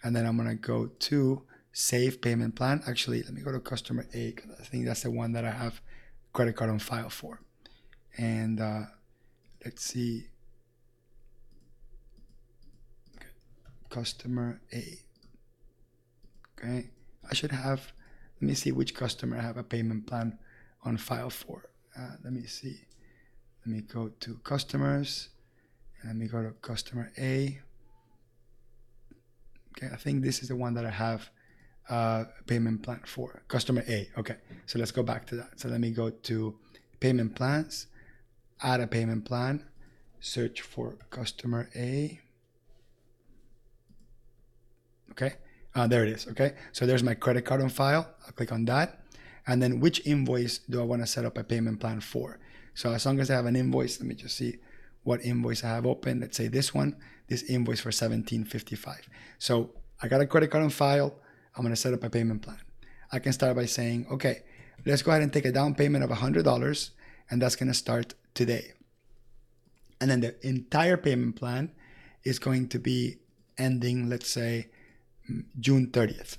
and then I'm going to go to save payment plan. Actually, let me go to customer A, because I think that's the one that I have credit card on file for. And let's see. Okay. Customer A. Okay. I should have, let me see which customer I have a payment plan on file for. Let me see. Let me go to customers. Let me go to customer A. Okay, I think this is the one that I have a payment plan for. Customer A. Okay, so let's go back to that. So let me go to payment plans, add a payment plan, search for customer A. Okay, there it is. Okay, so there's my credit card on file. I'll click on that. And then which invoice do I want to set up a payment plan for? So as long as I have an invoice, let me just see what invoice I have open. Let's say this one, this invoice for $17.55. So I got a credit card on file. I'm going to set up a payment plan. I can start by saying, okay, let's go ahead and take a down payment of $100, and that's going to start today. And then the entire payment plan is going to be ending, let's say, June 30th.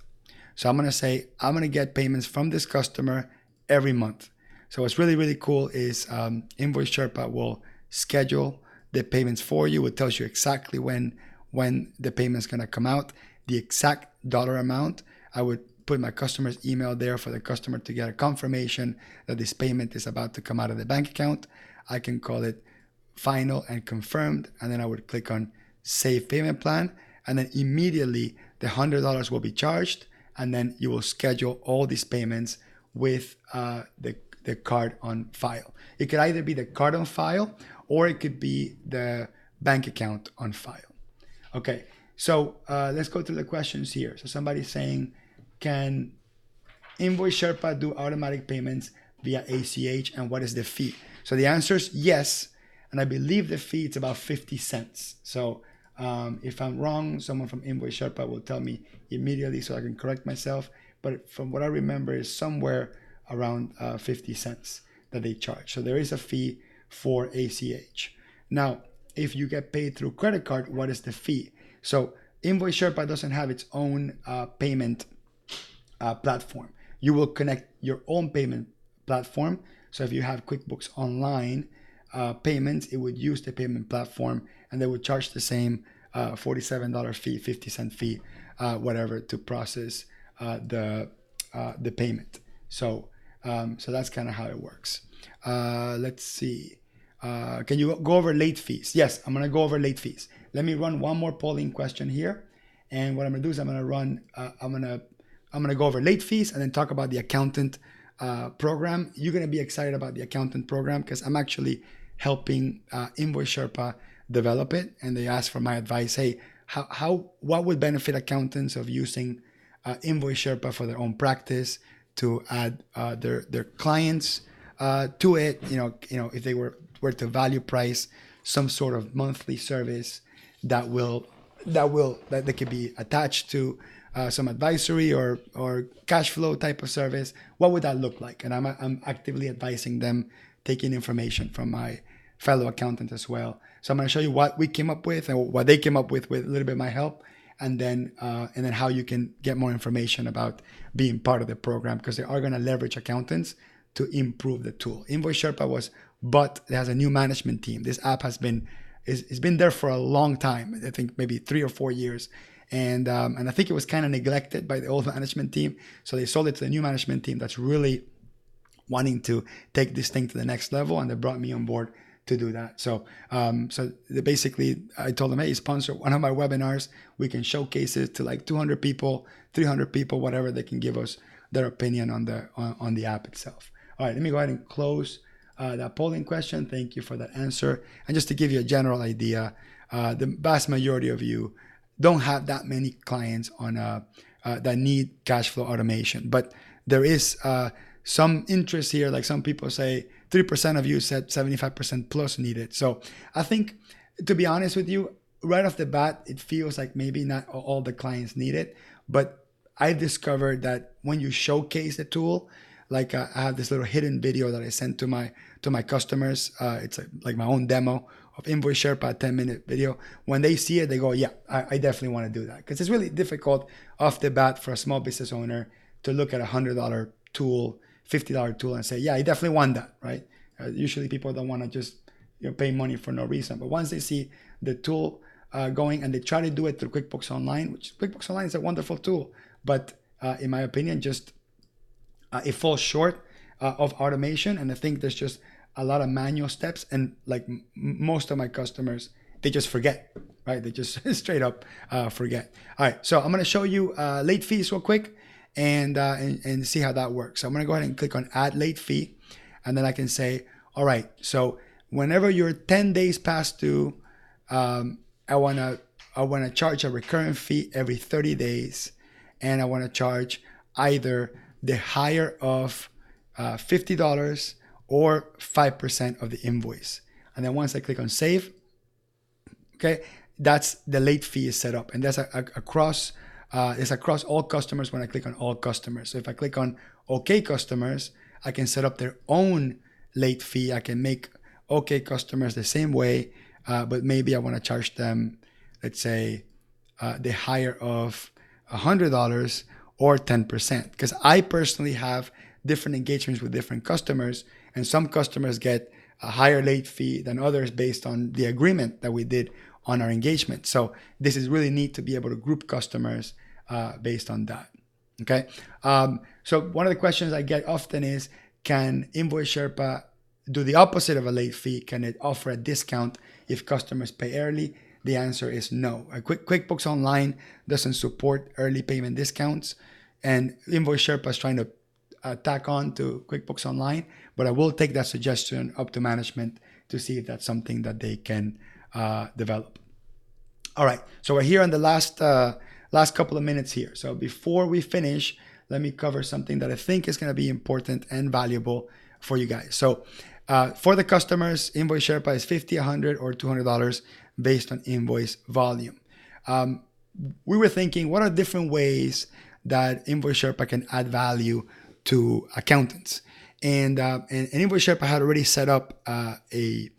So I'm going to say, I'm going to get payments from this customer every month. So what's really, really cool is Invoice Sherpa will schedule the payments for you. It tells you exactly when the payment's going to come out, the exact dollar amount. I would put my customer's email there for the customer to get a confirmation that this payment is about to come out of the bank account. I can call it final and confirmed, and then I would click on save payment plan, and then immediately the $100 will be charged, and then you will schedule all these payments with the card on file. It could either be the card on file, or it could be the bank account on file. Okay, so let's go through the questions here. So somebody's saying, can Invoice Sherpa do automatic payments via ACH, and what is the fee? So the answer is yes, and I believe the fee is about 50 cents. So if I'm wrong, someone from Invoice Sherpa will tell me immediately so I can correct myself. But from what I remember, is somewhere around 50 cents that they charge. So there is a fee for ACH. Now, if you get paid through credit card, what is the fee? So Invoice Sherpa doesn't have its own payment platform. You will connect your own payment platform. So if you have QuickBooks Online payments, it would use the payment platform, and they would charge the same $47 fee, 50-cent fee, whatever, to process the payment. So that's kind of how it works. Let's see. Can you go over late fees? Yes, I'm gonna go over late fees. Let me run one more polling question here, and what I'm gonna do is I'm gonna go over late fees and then talk about the accountant program. You're gonna be excited about the accountant program because I'm actually helping Invoice Sherpa develop it, and they asked for my advice. Hey, what would benefit accountants of using Invoice Sherpa for their own practice to add their clients to it? If they were to value price some sort of monthly service that they could be attached to some advisory or cash flow type of service, what would that look like? And I'm actively advising them, taking information from my fellow accountant as well. So I'm going to show you what we came up with and what they came up with a little bit of my help, and then how you can get more information about being part of the program, because they are going to leverage accountants to improve the tool. Invoice Sherpa it has a new management team. This app has been there for a long time. I think maybe 3 or 4 years. And I think it was kind of neglected by the old management team. So they sold it to the new management team that's really wanting to take this thing to the next level, and they brought me on board to do that. So basically, I told them, hey, sponsor one of my webinars. We can showcase it to like 200 people, 300 people, whatever. They can give us their opinion on the app itself. All right, let me go ahead and close that polling question. Thank you for that answer. And just to give you a general idea, the vast majority of you don't have that many clients on that need cash flow automation, but there is some interest here. Like some people say, 3% of you said 75% plus need it. So I think, to be honest with you, right off the bat, it feels like maybe not all the clients need it, but I discovered that when you showcase the tool, like I have this little hidden video that I sent to my customers. It's like my own demo of Invoice Sherpa, a 10-minute video. When they see it, they go, yeah, I definitely want to do that. Because it's really difficult off the bat for a small business owner to look at a $100 tool, $50 tool and say, yeah, I definitely want that, right? Usually people don't want to just pay money for no reason. But once they see the tool going, and they try to do it through QuickBooks Online, which QuickBooks Online is a wonderful tool, but in my opinion, just it falls short of automation. And I think there's just a lot of manual steps, and like most of my customers, they just forget, right? They just straight up forget. All right, so I'm going to show you late fees real quick and see how that works. So I'm going to go ahead and click on add late fee, and then I can say, all right, so whenever you're 10 days past due, I want to charge a recurring fee every 30 days, and I want to charge either the higher of $50 or 5% of the invoice. And then once I click on save, okay, that's the late fee is set up, and that's across all customers when I click on all customers. So if I click on OK customers, I can set up their own late fee. I can make OK customers the same way, but maybe I want to charge them, let's say, the higher of $100 or 10%. Because I personally have different engagements with different customers, and some customers get a higher late fee than others based on the agreement that we did on our engagement. So this is really neat to be able to group customers based on that. Okay. So one of the questions I get often is, can Invoice Sherpa do the opposite of a late fee? Can it offer a discount if customers pay early? The answer is no. QuickBooks Online doesn't support early payment discounts, and Invoice Sherpa is trying to tack on to QuickBooks Online, but I will take that suggestion up to management to see if that's something that they can develop. All right, so we're here on the last couple of minutes here. So before we finish, let me cover something that I think is going to be important and valuable for you guys. So for the customers, Invoice Sherpa is $50, $100, or $200 based on invoice volume. We were thinking, what are different ways that Invoice Sherpa can add value to accountants? And Invoice Sherpa had already set up a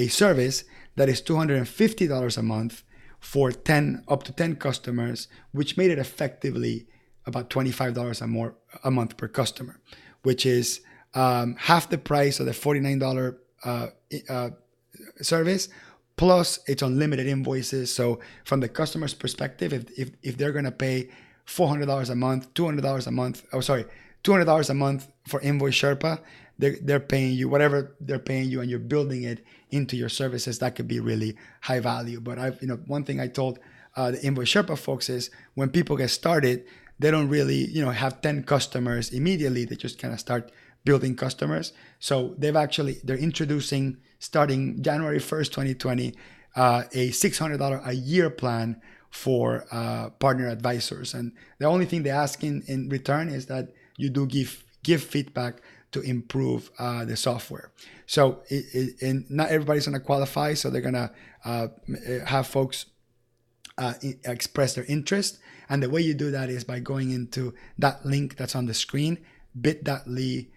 service that is $250 a month for up to 10 customers, which made it effectively about $25 or more a month per customer, which is half the price of the $49 service, plus it's unlimited invoices. So from the customer's perspective, if they're going to pay $400 a month, $200 a month, $200 a month for Invoice Sherpa, they're paying you whatever they're paying you, and you're building it into your services. That could be really high value. But one thing I told the Invoice Sherpa folks is when people get started, they don't really have 10 customers immediately. They just kind of start building customers. So they're introducing, starting January 1st, 2020, a $600 a year plan for partner advisors. And the only thing they ask in return is that you do give feedback to improve the software. So and not everybody's going to qualify. So they're going to have folks express their interest. And the way you do that is by going into that link that's on the screen, bit.ly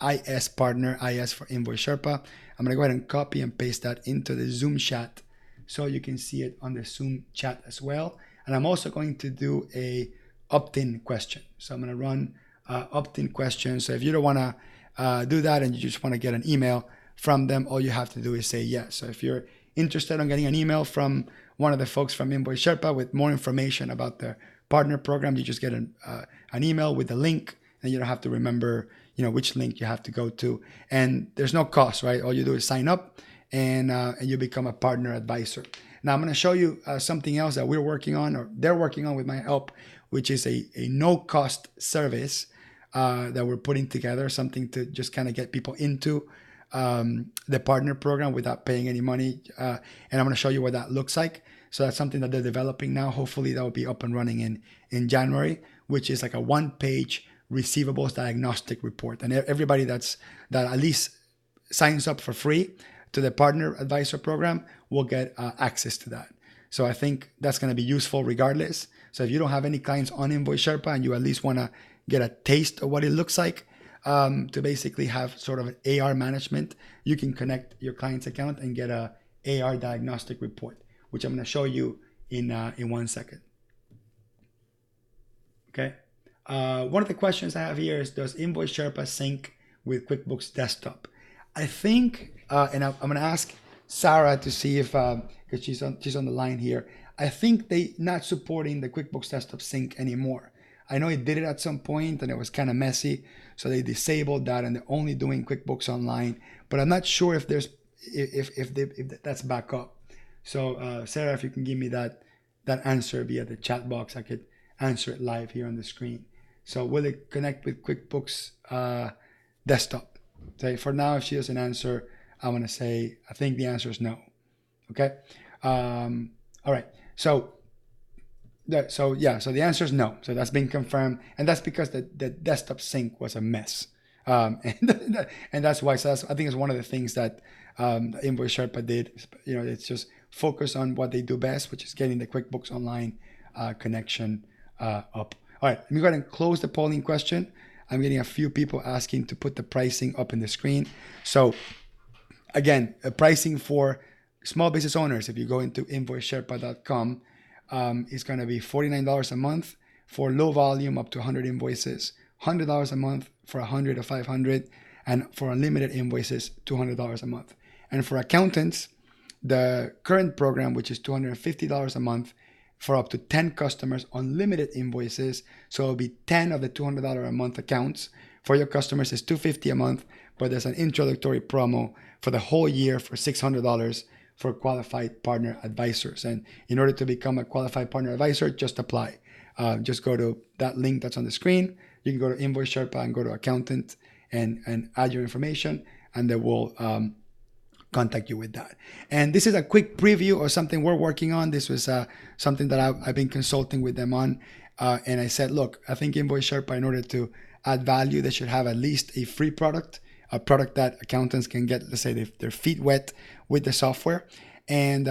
/IS partner, IS for Invoice Sherpa. I'm going to go ahead and copy and paste that into the Zoom chat so you can see it on the Zoom chat as well. And I'm also going to do a opt-in question. So I'm going to run opt-in questions. So if you don't want to do that and you just want to get an email from them, all you have to do is say yes. So if you're interested in getting an email from one of the folks from Invoice Sherpa with more information about the partner program, you just get an email with the link, and you don't have to remember which link you have to go to. And there's no cost, right? All you do is sign up and you become a partner advisor. Now I'm going to show you something else that we're working on, or they're working on with my help, which is a no-cost service that we're putting together, something to just kind of get people into the partner program without paying any money. And I'm going to show you what that looks like. So that's something that they're developing now. Hopefully that will be up and running in January, which is like a one-page receivables diagnostic report. And everybody that at least signs up for free to the partner advisor program will get access to that. So I think that's going to be useful regardless. So if you don't have any clients on Invoice Sherpa and you at least want to get a taste of what it looks like to basically have sort of an AR management, you can connect your client's account and get a AR diagnostic report, which I'm going to show you in 1 second. Okay. One of the questions I have here is, does Invoice Sherpa sync with QuickBooks Desktop? I think, and I'm going to ask Sarah to see if, because she's on the line here. I think they not supporting the QuickBooks Desktop sync anymore. I know it did it at some point and it was kind of messy, so they disabled that and they're only doing QuickBooks Online. But I'm not sure if that's back up. So Sarah, if you can give me that answer via the chat box, I could answer it live here on the screen. So will it connect with QuickBooks Desktop? So for now, if she doesn't answer, I'm going to say, I think the answer is no. Okay. All right. So the answer is no. So that's been confirmed. And that's because the desktop sync was a mess. And that's why, so I think it's one of the things that Invoice Sherpa did. It's just focus on what they do best, which is getting the QuickBooks Online connection up. All right, let me go ahead and close the polling question. I'm getting a few people asking to put the pricing up in the screen. So again, pricing for small business owners, if you go into invoicesherpa.com, is going to be $49 a month for low volume up to 100 invoices, $100 a month for 100 to 500, and for unlimited invoices, $200 a month. And for accountants, the current program, which is $250 a month for up to 10 customers, unlimited invoices, so it'll be 10 of the $200 a month accounts. For your customers, it's $250 a month, but there's an introductory promo for the whole year for $600 for qualified partner advisors. And in order to become a qualified partner advisor, just apply. Just go to that link that's on the screen. You can go to Invoice Sherpa and go to accountant and add your information, and they will contact you with that. And this is a quick preview of something we're working on. This was something that I've been consulting with them on. And I said, look, I think Invoice Sherpa, in order to add value, they should have at least a free product, a product that accountants can get, let's say, their feet wet with the software. And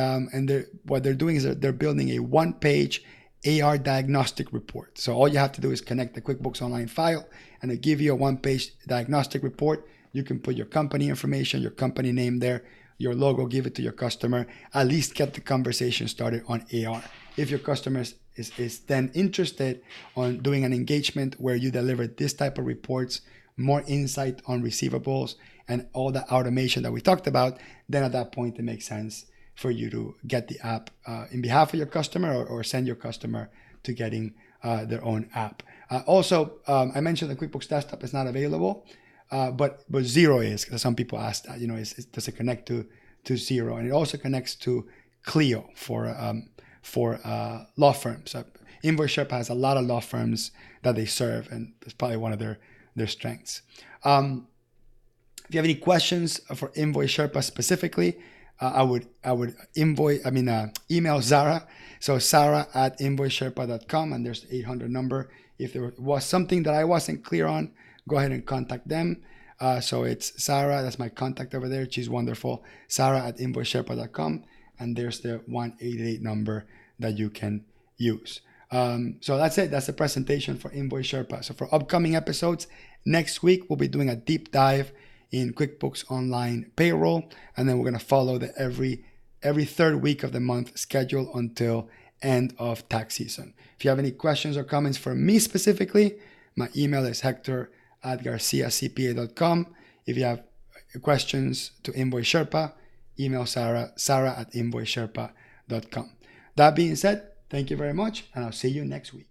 what they're doing is they're building a one-page AR diagnostic report. So all you have to do is connect the QuickBooks Online file, and it'll give you a one-page diagnostic report. You can put your company information, your company name there, your logo, give it to your customer, at least get the conversation started on AR. If your customer is then interested on doing an engagement where you deliver this type of reports, more insight on receivables, and all the automation that we talked about, then at that point it makes sense for you to get the app in behalf of your customer, or send your customer to getting their own app. Also, I mentioned the QuickBooks Desktop is not available, but Xero is, because some people ask that, does it connect to Xero? And it also connects to Clio for law firms. Invoice Sherpa has a lot of law firms that they serve, and it's probably one of their strengths. If you have any questions for Invoice Sherpa specifically, I would email Zara. So Sarah@invoicesherpa.com, and there's the 800 number. If there was something that I wasn't clear on, go ahead and contact them. So it's Sarah, that's my contact over there. She's wonderful. Sarah@invoicesherpa.com, and there's the 188 number that you can use. So that's it. That's the presentation for Invoice Sherpa. So for upcoming episodes, next week we'll be doing a deep dive in QuickBooks Online Payroll, and then we're going to follow the every third week of the month schedule until end of tax season. If you have any questions or comments for me specifically, my email is hector@garciacpa.com. If you have questions to Invoice Sherpa, email Sarah@invoicesherpa.com. That being said, thank you very much, and I'll see you next week.